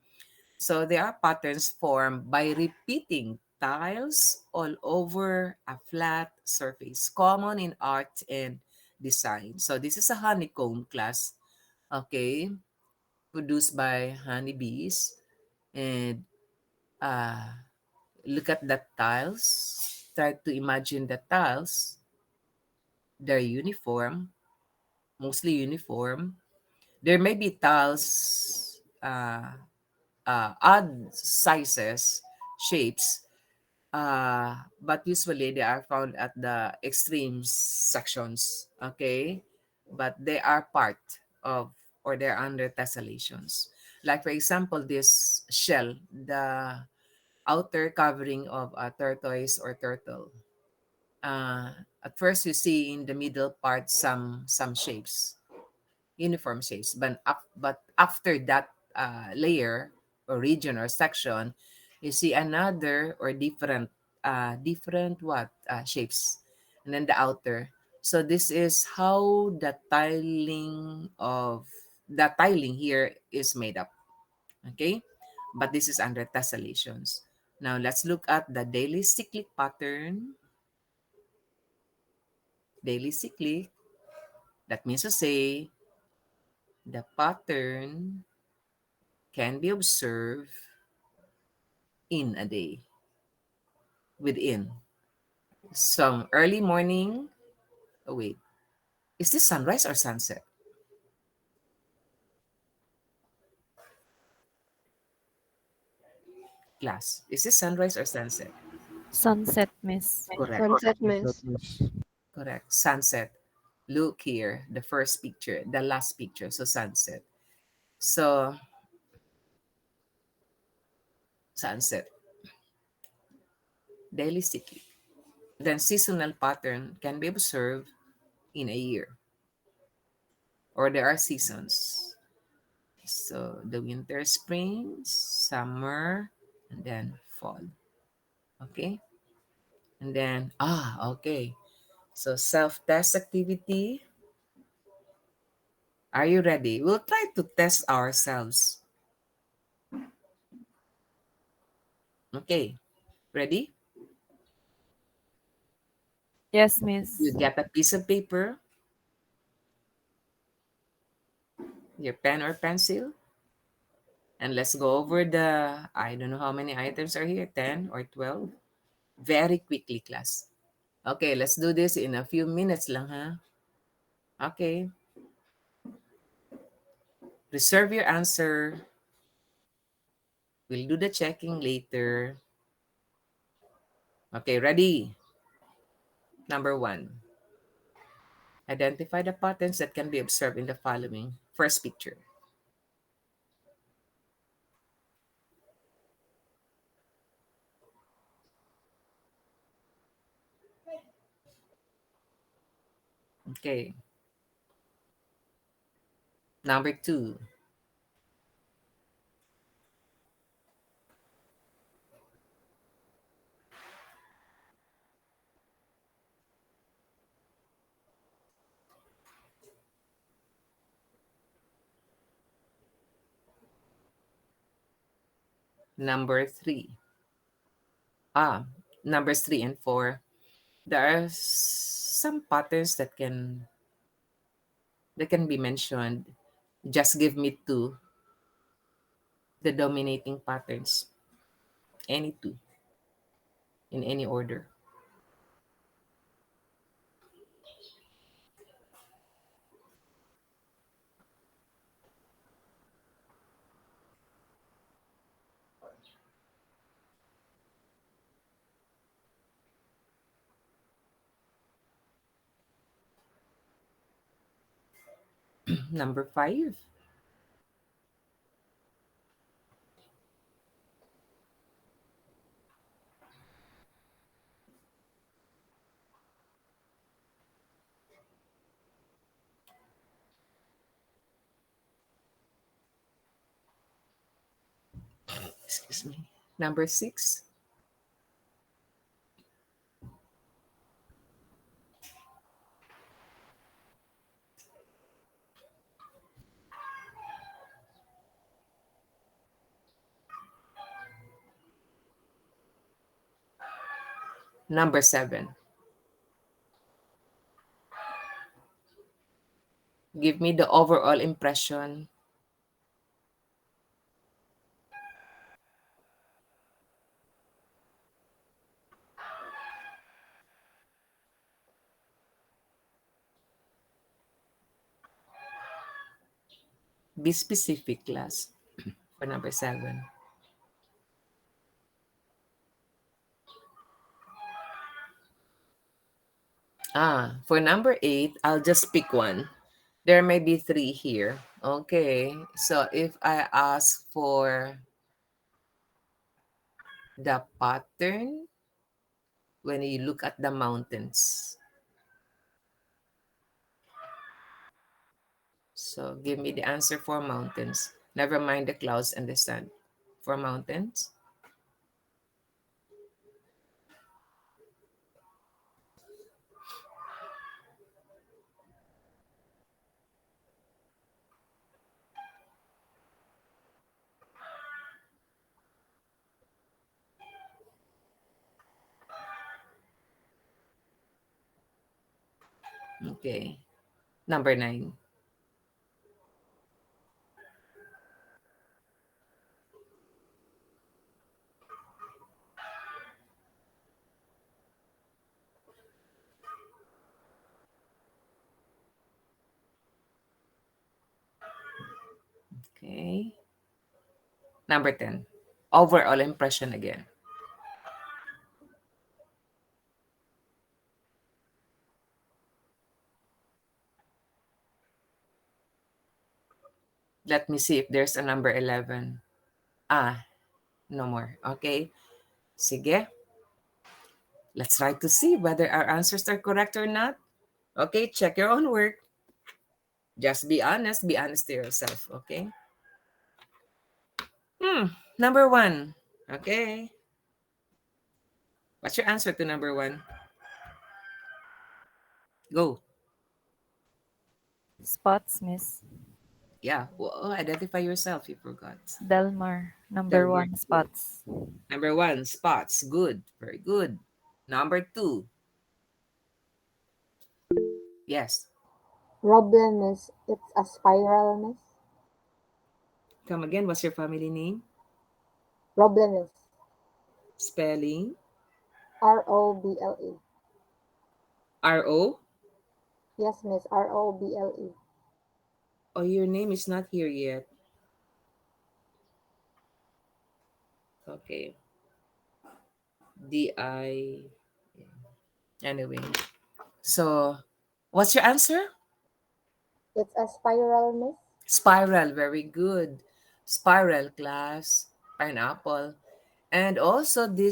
S1: So they are patterns formed by repeating tiles all over a flat surface, common in art and design. So this is a honeycomb class, okay, produced by honeybees. And uh, look at the tiles. Try to imagine the tiles. They're uniform, mostly uniform. There may be tiles, odd sizes, shapes, but usually they are found at the extreme sections, okay? But they are part of or they're under tessellations. Like for example, this shell, the outer covering of a tortoise or turtle. Uh, At first, you see in the middle part some shapes, uniform shapes, but after that layer or region or section, you see another or different what shapes, and then the outer. So this is how the tiling here is made up. Okay, but this is under tessellations. Now let's look at the daily cyclic pattern. Daily cyclic, that means to say the pattern can be observed in a day, within some early morning. Oh, wait, is this sunrise or sunset? Class, is this sunrise or sunset?
S3: Sunset, miss.
S1: Correct.
S4: Sunset,
S2: That
S4: miss.
S2: miss.
S1: Correct. Sunset. Look here, the first picture, the last picture. So sunset. So sunset, daily cyclic. Then seasonal pattern can be observed in a year, or there are seasons. So the winter, spring, summer, and then fall. Okay. And then, okay. So self-test activity. Are you ready? We'll try to test ourselves. Okay. Ready?
S3: Yes,
S1: You
S3: miss.
S1: get a piece of paper, your pen or pencil, and let's go over I don't know how many items are here, 10 or 12. Very quickly, class. Okay, let's do this in a few minutes lang, ha? Okay. Reserve your answer. We'll do the checking later. Okay, ready? Number one. Identify the patterns that can be observed in the following. First picture. Okay. Number two. Number three. Ah, Numbers three and four. There are some patterns that can be mentioned. Just give me two, the dominating patterns. Any two, in any order. Number five. Excuse me. Number six. Number seven. Give me the overall impression. Be specific, class, for number seven. For number eight, I'll just pick one. There may be three here. Okay. So if I ask for the pattern when you look at the mountains, So give me the answer for mountains. Never mind the clouds and the sun. For mountains. Okay. Number 9. Okay. Number 10. Overall impression again. Let me see if there's a number 11. Ah, no more. Okay. Sige. Let's try to see whether our answers are correct or not. Okay, check your own work. Just be honest. Be honest to yourself. Okay. Number 1. Okay. What's your answer to number 1? Go.
S3: Spots, Miss.
S1: Yeah. Well, identify yourself. You forgot.
S3: Delmar. Number
S1: Delmer.
S3: one,
S1: Good.
S3: spots.
S1: Number 1, spots. Good. Very good. Number 2. Yes.
S15: Problem, miss. It's a spiral, miss.
S1: Come again. What's your family name?
S15: Problem, miss.
S1: Spelling.
S15: Roble.
S1: R-O.
S15: Yes, miss. Roble.
S1: Oh, your name is not here yet. Okay. D-I. Anyway. So, what's your answer?
S15: It's a spiral, miss.
S1: Spiral. Very good. Spiral, class. Pineapple. And also, there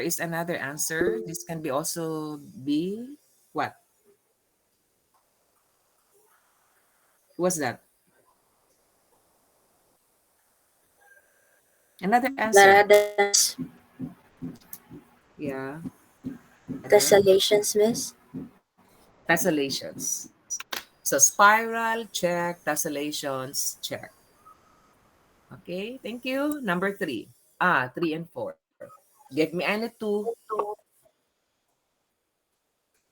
S1: is another answer. This can be also be what? What's that? Another answer.
S14: Larada, miss.
S1: Yeah. Other.
S14: Tessellations, miss.
S1: Tessellations. So spiral, check. Tessellations, check. Okay, thank you. Number 3. 3 and 4. Give me any 2.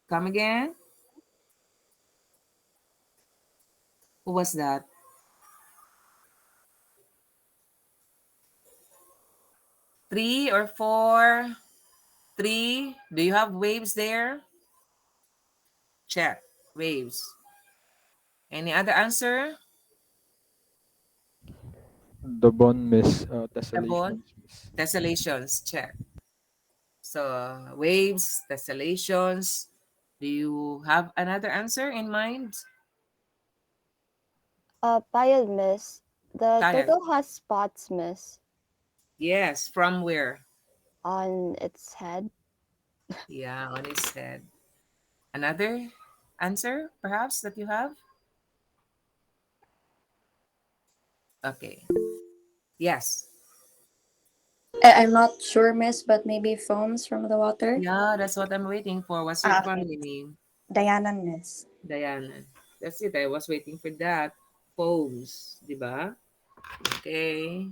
S1: Come again. Who was that? 3 or 4? 3. Do you have waves there? Check. Waves. Any other answer?
S2: The bond, Miss.
S1: The bond?
S2: Tessellations, Miss.
S1: Tessellations, check. So, waves, tessellations. Do you have another answer in mind?
S8: Payal, miss. The
S1: Kyle.
S8: turtle has spots, miss,
S1: Yes, from where?
S8: on its head.
S1: Yeah, on his head. Another answer, perhaps, that you have? Okay. Yes.
S16: I'm not sure, miss, but maybe foams from the water.
S1: Yeah, that's what I'm waiting for. What's your
S16: Okay.
S1: family name?
S16: Diana, miss.
S1: Diana. That's it. I was waiting for that. Poems, di ba? Okay.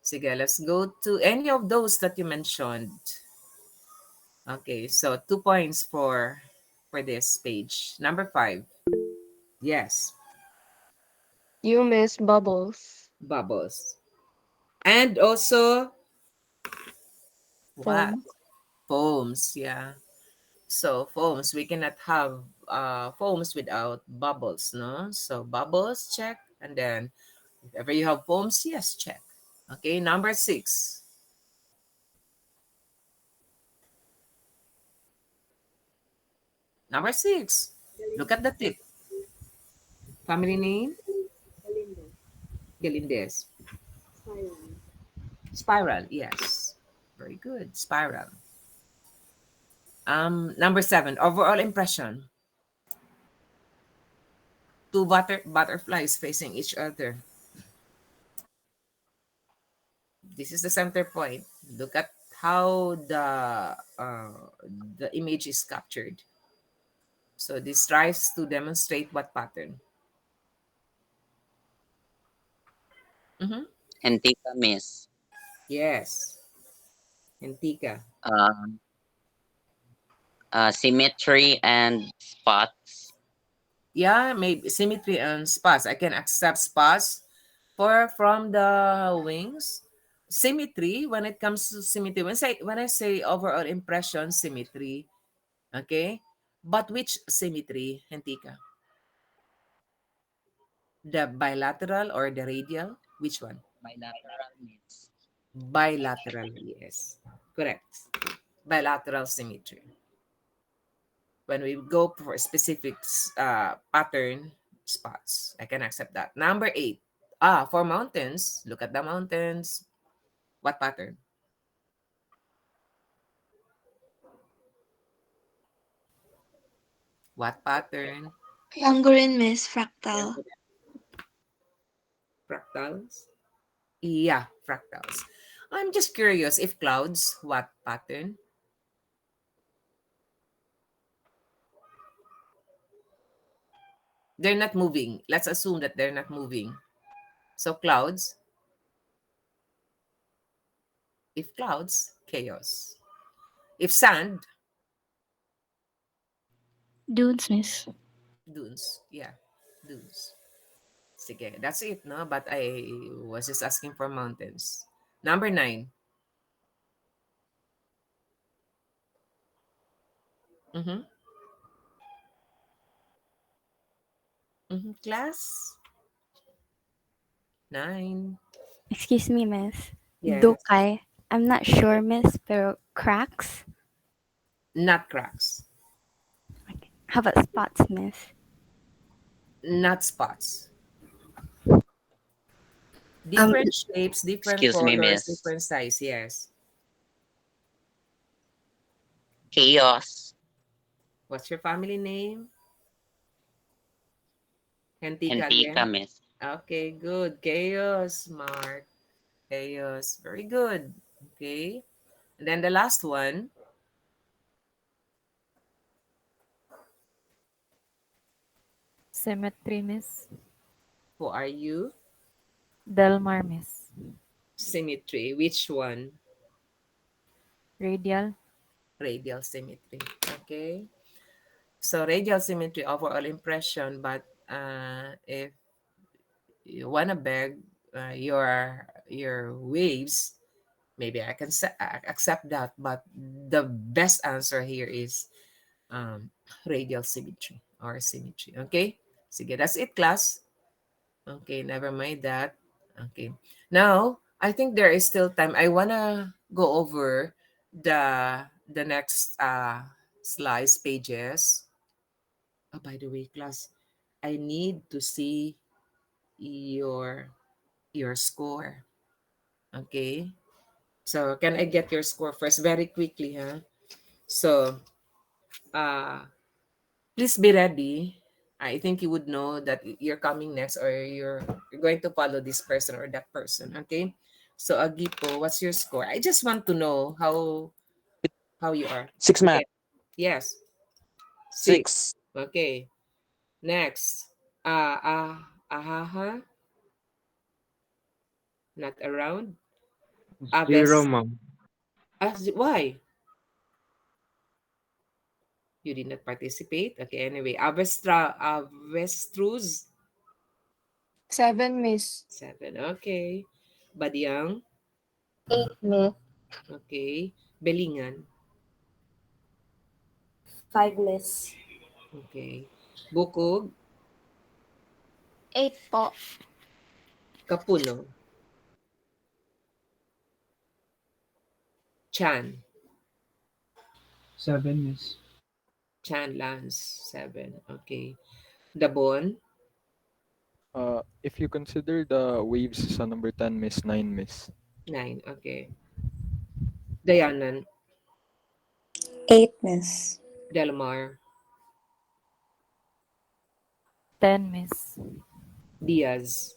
S1: Sige, let's go to any of those that you mentioned. Okay, so 2 points for this page. Number 5. Yes,
S4: You miss bubbles.
S1: bubbles. And also what?
S16: Foam.
S1: Foams, yeah. So foams, we cannot have foams without bubbles, no? So bubbles, check. And then if ever you have foams, yes, check. Okay, number 6. Number 6. Look at the tip. Family name? Galindez. Spiral, yes. Very good. Spiral. Number 7. Overall impression. two butterflies facing each other. This is the center point. Look at how the image is captured. So this tries to demonstrate what pattern? Mm-hmm.
S17: Antica, Miss.
S1: Yes, Antica.
S17: Um, Symmetry and spots.
S1: Yeah, maybe symmetry and spas. I can accept spas for from the wings. Symmetry, when it comes to symmetry, when I say overall impression, symmetry, okay? But which symmetry, Antica? The bilateral or the radial? Which one?
S17: Bilateral, Miss.
S1: Bilateral, yes. Correct. Bilateral symmetry. When we go for specific pattern spots, I can accept that. Number 8. For mountains, look at the mountains. What pattern? What pattern?
S13: Younger in Miss Fractal.
S1: Fractals? Yeah, fractals. I'm just curious if clouds, what pattern? They're not moving. Let's assume that they're not moving. So clouds, if clouds, chaos. If sand,
S18: Dudes, Miss.
S1: dunes. Yeah, dunes. Sige, that's it, no? But I was just asking for mountains. Number 9. Mm-hmm. Mm-hmm. Class 9.
S7: Excuse me, miss.
S1: Yes.
S7: Dukay. I'm not sure, miss, pero cracks?
S1: Not cracks.
S7: How about spots, miss?
S1: Not spots. Different shapes, different
S17: Excuse me,
S1: colors,
S17: Miss.
S1: different size. Yes.
S17: Chaos.
S1: What's your family name? Antica
S17: Antica,
S1: again.
S17: Miss.
S1: Okay, good. Chaos, Mark. Chaos. Very good. Okay. And then the last one.
S3: Symmetry, Miss.
S1: Who are you?
S3: Delmar, Miss.
S1: Symmetry. Which one?
S3: Radial.
S1: Radial symmetry. Okay. So radial symmetry, overall impression, but if you wanna beg your waves, maybe I can accept that. But the best answer here is radial symmetry or symmetry. Okay. Sige, that's it, class. Okay, never mind that. Okay. Now, I think there is still time. I wanna go over the next slides pages. Oh, by the way, class, I need to see your your score. Okay? So, can I get your score first very quickly, huh? So, uh please be ready. I think you would know that you're coming next or you're going to follow this person or that person, okay? So, Agipo, what's your score? I just want to know how you are.
S11: 6, ma'am.
S1: Okay. Yes. 6.
S11: 6.
S1: Okay. Next. Ahaha, not around.
S11: 0,
S1: Aves.
S11: ma'am.
S1: Why? You did not participate. Okay, anyway. Avestruz.
S13: 7, Miss.
S1: 7. Okay. Badiang.
S10: 8, Miss.
S1: Okay. Belingan.
S14: 5, Miss.
S1: Okay. Bukog.
S4: 8 po.
S1: Kapuno. Chan.
S19: 7, Miss.
S1: Chan Lance. 7. Okay. Dabon.
S2: If you consider the waves sa number 10, Miss, 9, Miss.
S1: 9. Okay. Dayanan.
S16: 8, Miss.
S1: Delmar.
S3: 10, Miss.
S1: Diaz,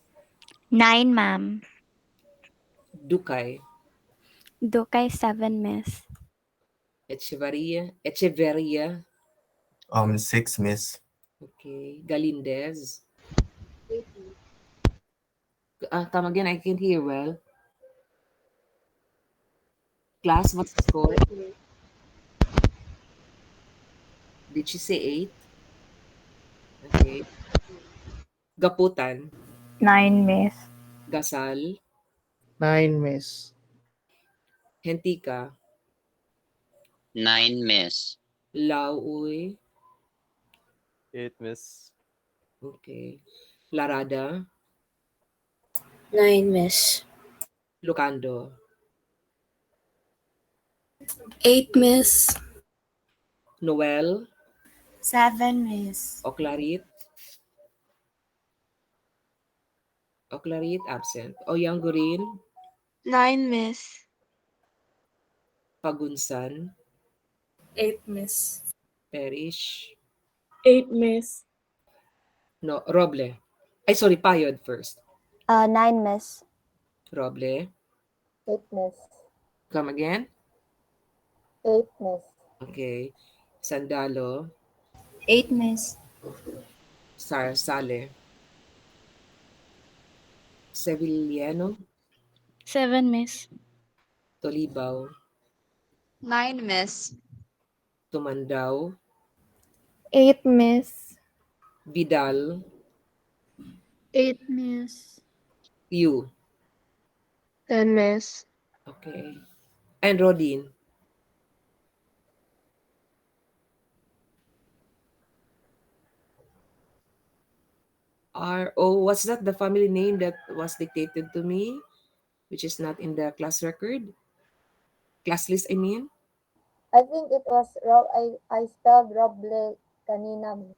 S13: 9, ma'am.
S1: Dukay,
S7: Dukay 7, Miss.
S1: Echeverria,
S18: 6, Miss.
S1: okay, Galindez. Come again, I can hear well. Class, what's the score? Did she say 8? Okay. Gaputan,
S12: 9, Miss.
S1: Gasal,
S9: 9, Miss.
S1: Hentika,
S17: 9, Miss.
S1: Lauoy,
S19: 8, Miss.
S1: okay. Larada,
S14: 9, Miss.
S1: Lucando,
S14: 8, Miss.
S1: Noel,
S14: 7, Miss.
S1: Oclarit, Oclarit absent. Oyangurin,
S13: 9, miss.
S1: Pagunsan,
S14: 8, Miss.
S1: Perish,
S5: 8, Miss.
S1: no, Roble. Ay, sorry, Payod first.
S8: 9, Miss.
S1: Roble,
S15: 8, Miss.
S1: come again.
S15: 8, Miss.
S1: Okay. Sandalo,
S14: 8, Miss.
S1: Sale, Sevillano,
S13: 7, miss.
S1: Tolibao,
S4: 9, miss.
S1: Tumandao,
S12: 8, Miss.
S1: Vidal,
S12: 8, Miss.
S1: you.
S13: 10, miss.
S1: Okay. And Rodin, what's that? The family name that was dictated to me, which is not in the class record? Class list, I mean.
S15: I think it was I spelled Roble kanina, Miss.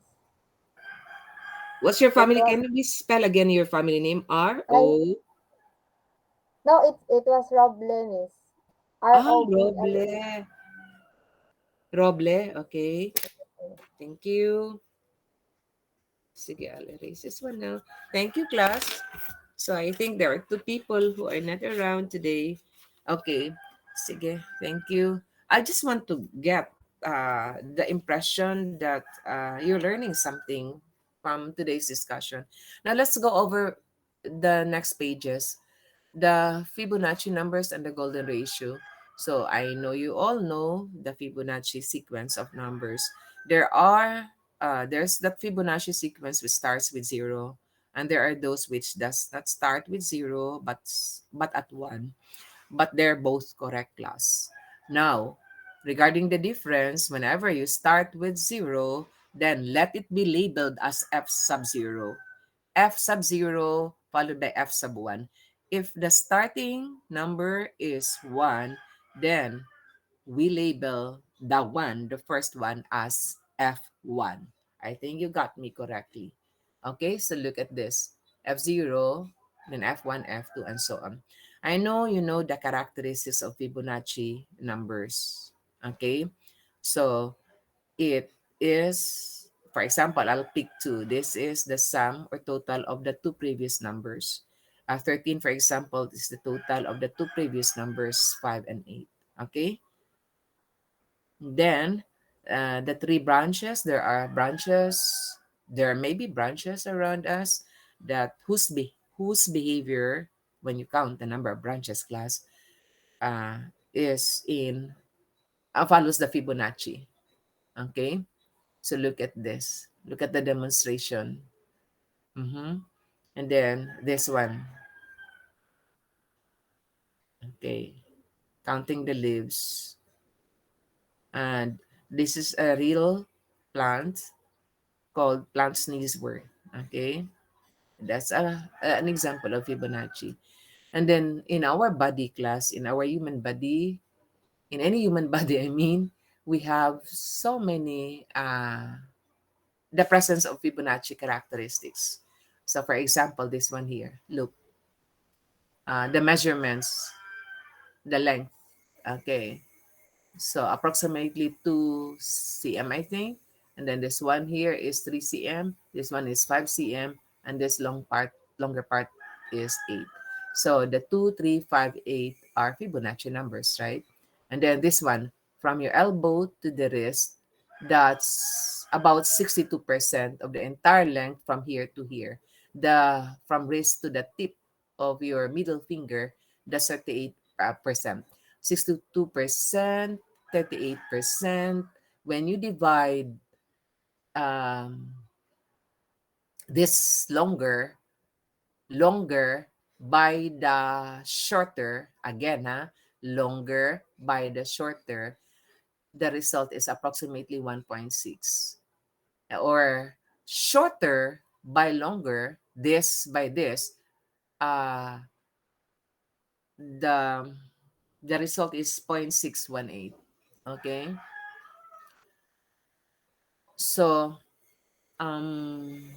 S1: What's your
S15: It
S1: family?
S15: was
S1: Can you please spell again your family name?
S15: I
S1: R-O.
S15: no, it was Roble, Miss. R
S1: Ah,
S15: O B L
S1: Roble.
S15: E.
S1: Roble, okay. Thank you. Sige, I'll erase this one now. Thank you, class. So I think there are two people who are not around today. Okay. Sige, thank you. I just want to get the impression that you're learning something from today's discussion. Now let's go over the next pages, the Fibonacci numbers and the golden ratio. So I know you all know the Fibonacci sequence of numbers. There's that Fibonacci sequence which starts with zero, and there are those which does not start with zero but at one. But they're both correct, class. Now, regarding the difference, whenever you start with zero, then let it be labeled as f sub zero. F sub 0 followed by F sub 1. If the starting number is 1, then we label the 1, the first one, as F1. I think you got me correctly. Okay, so look at this. F0, then F1, F2, and so on. I know you know the characteristics of Fibonacci numbers. Okay, so it is, for example, I'll pick 2. This is the sum or total of the two previous numbers. 13, for example, is the total of the two previous numbers, 5 and 8. Okay? Then, the three branches, there may be branches around us that whose behavior, when you count the number of branches, class, is follows the Fibonacci. Okay? So look at this. Look at the demonstration. And then this one. Okay. Counting the leaves. And this is a real plant called plant sneezewort. Okay. That's an example of Fibonacci. And then in our body, class, in our human body, in any human body, I mean, we have so many the presence of Fibonacci characteristics. So for example, this one here, look, the measurements, the length. Okay. So approximately 2 cm, I think. And then this one here is 3 cm, this one is 5 cm, and this longer part is 8. So the 2, 3, 5, 8 are Fibonacci numbers, right? And then this one, from your elbow to the wrist, that's about 62% of the entire length from here to here. The from wrist to the tip of your middle finger, that's 38%. 62%, 38%. When you divide um, this longer by the shorter, again, longer by the shorter, the result is approximately 1.6. Or shorter by longer, this by this, uh, the the result is 0.618. Okay, so um,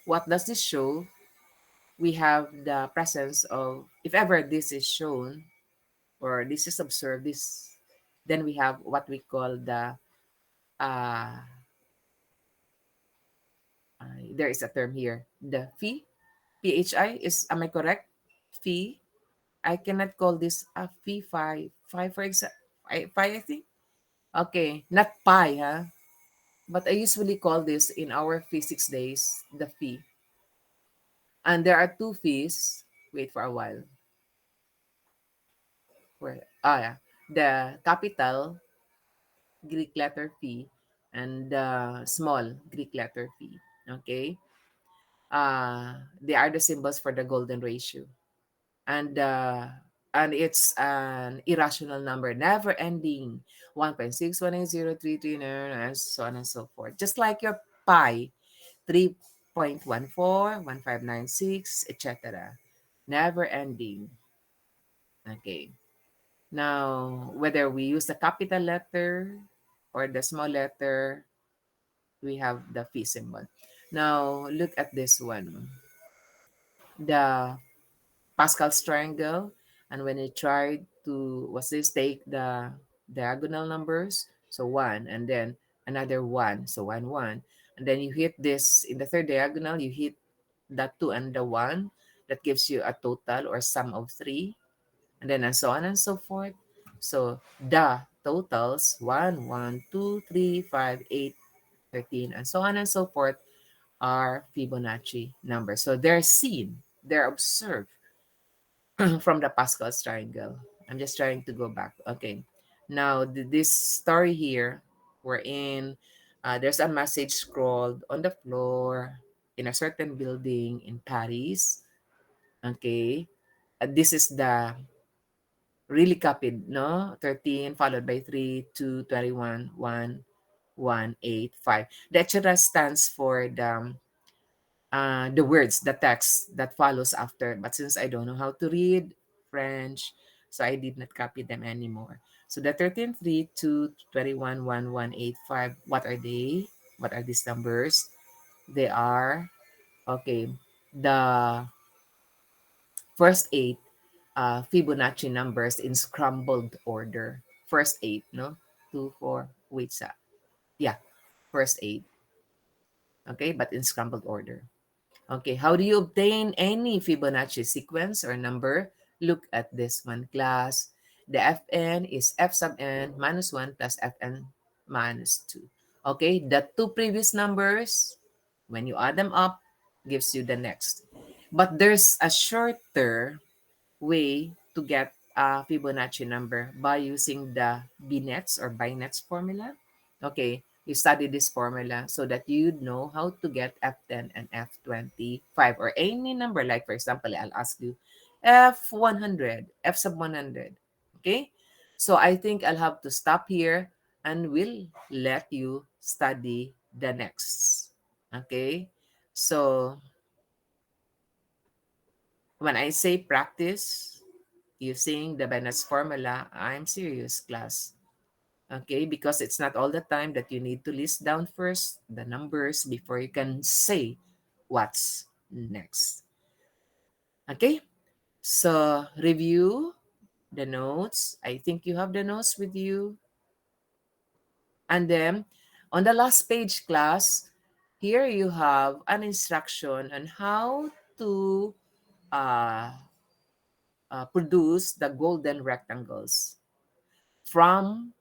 S1: what does this show? We have the presence of, if ever this is shown or this is observed, this, then we have what we call the uh, there is a term here, the phi is, am I correct? Phi, I cannot call this a phi for example, phi, I think. Okay, not pi, huh? But I usually call this in our physics days the phi. And there are two phis. Wait for a while. Where? Ah, yeah. The capital Greek letter phi and the small Greek letter phi. Okay. They are the symbols for the golden ratio. And it's an irrational number, never ending. 1.6180339 and so on and so forth. Just like your pi, 3.141596, etc. Never ending. Okay. Now, whether we use the capital letter or the small letter, we have the phi symbol. Now, look at this one. The Pascal's triangle. And when you try to, what's this, take the diagonal numbers, so 1, and then another 1, so 1, 1. And then you hit this in the third diagonal, you hit the 2 and the 1. That gives you a total or sum of 3. And then and so on and so forth. So the totals 1, 1, 2, 3, 5, 8, 13, and so on and so forth are Fibonacci numbers. So they're seen, they're observed from the Pascal's triangle. I'm just trying to go back. Okay. Now, this story here, wherein there's a message scrawled on the floor in a certain building in Paris. Okay. This is the really copied, no? 13 followed by 3, 2, 21, 1, 1, 8, 5. The etc. stands for the words, the text that follows after. But since I don't know how to read French, so I did not copy them anymore. So the 13, 3, 2, 21, 1, 1, 8, 5, what are they? What are these numbers? They are, okay, the first 8 Fibonacci numbers in scrambled order. First 8, no? 2, 4, wait, yeah, first 8. Okay, but in scrambled order. Okay, how do you obtain any Fibonacci sequence or number? Look at this one, class. The Fn is F sub n minus 1 plus Fn minus 2. Okay, the two previous numbers, when you add them up, gives you the next. But there's a shorter way to get a Fibonacci number by using the binets or binets formula. Okay, you study this formula so that you'd know how to get F10 and F25 or any number. Like, for example, I'll ask you F100, F sub 100. Okay, so I think I'll have to stop here and will let you study the next. Okay, so when I say practice, using the Bennett's formula, I'm serious, class. Okay, because it's not all the time that you need to list down first the numbers before you can say what's next. Okay, so review the notes. I think you have the notes with you. And then On the last page, class, here you have an instruction on how to uh, produce the golden rectangles from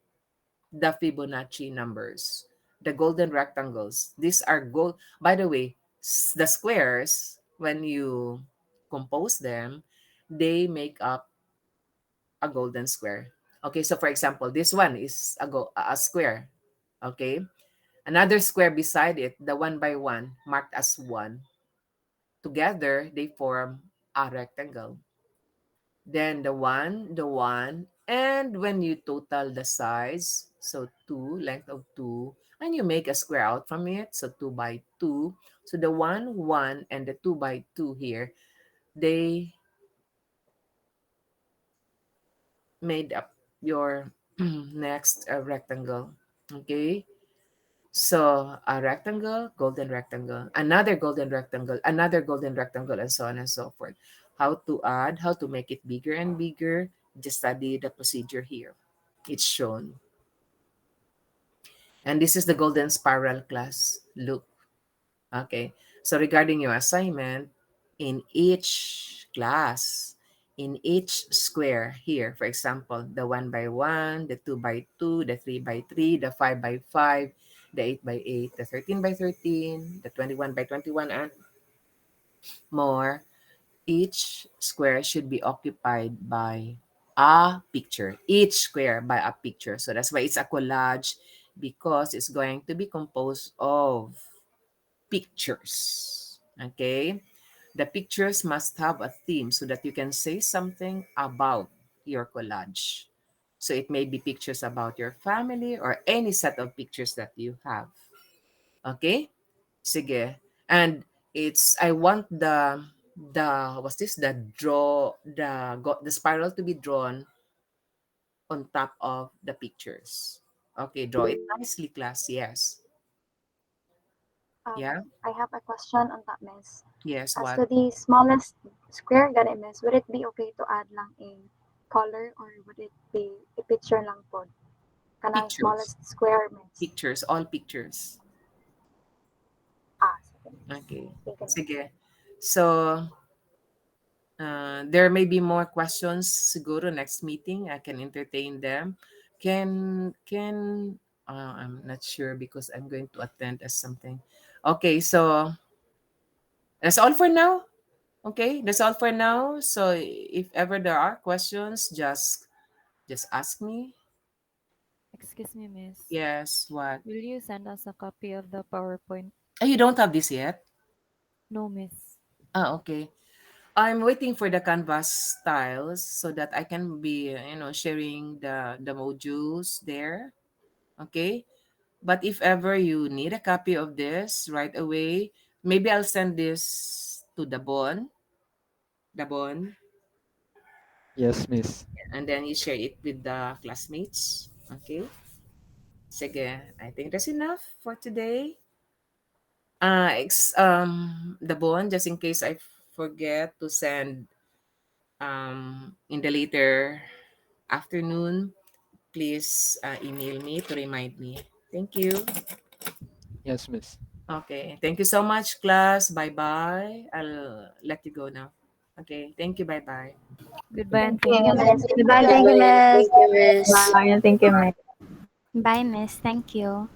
S1: the Fibonacci numbers. The golden rectangles. These are gold. By the way, the squares, when you compose them, they make up a golden square. Okay, so for example, this one is a square. Okay, another square beside it, the one by one, marked as one. Together, they form a rectangle. Then the one, and when you total the size, so 2, length of 2, and you make a square out from it, so 2 by 2. So the 1, and the 2 by 2 here, they made up your next rectangle. Okay? So a rectangle, golden rectangle, another golden rectangle, and so on and so forth. How to add, how to make it bigger and bigger, just study the procedure here. It's shown. And this is the golden spiral class. Look. Okay. So regarding your assignment, in each class, in each square here, for example, the 1 by 1, the 2 by 2, the 3 by 3, the 5 by 5, the 8 by 8, the 13 by 13, the 21 by 21, and more, each square should be occupied by a picture. Each square by a picture. So that's why it's a collage, because it's going to be composed of pictures. Okay? The pictures must have a theme so that you can say something about your collage. So it may be pictures about your family or any set of pictures that you have. Okay? Sige. And I want what's this? The spiral to be drawn on top of the pictures. Okay, draw it nicely, class. Yes. Yeah?
S6: I have a question on that, Miss.
S1: Yes,
S6: As
S1: what?
S6: to the smallest square, gani, Miss, would it be okay to add lang a color or would it be a picture lang po? Kanang
S1: Pictures.
S6: smallest square, Miss.
S1: Pictures, all pictures.
S6: Sige.
S1: Okay.
S6: Thank you, Miss.
S1: Sige. So, there may be more questions siguro next meeting. I can entertain them. I'm not sure because I'm going to attend as something. Okay, so that's all for now. Okay, that's all for now. So if ever there are questions, just ask me.
S3: Excuse me, miss.
S1: Yes, what?
S3: Will you send us a copy of the PowerPoint?
S1: Oh, you don't have this yet?
S3: No, miss.
S1: Ah, okay. I'm waiting for the Canvas styles so that I can be, sharing the modules there. Okay. But if ever you need a copy of this right away, maybe I'll send this to the Bon,
S2: Yes, miss.
S1: and then you share it with the classmates. Okay. Sige, I think that's enough for today. The Bon, just in case I forget to send in the later afternoon, please email me to remind me. Thank you.
S2: Yes, miss.
S1: Okay. Thank you so much, class. Bye-bye. I'll let you go now. Okay. Thank you. Bye-bye.
S3: Goodbye and
S10: Thank
S3: thank
S10: you,
S3: you,
S10: Miss.
S3: miss.
S10: Goodbye.
S8: Thank you,
S14: Bye.
S8: miss.
S14: Thank you, Miss.
S12: Bye. Thank you, Miss.
S7: Bye, miss. Thank you.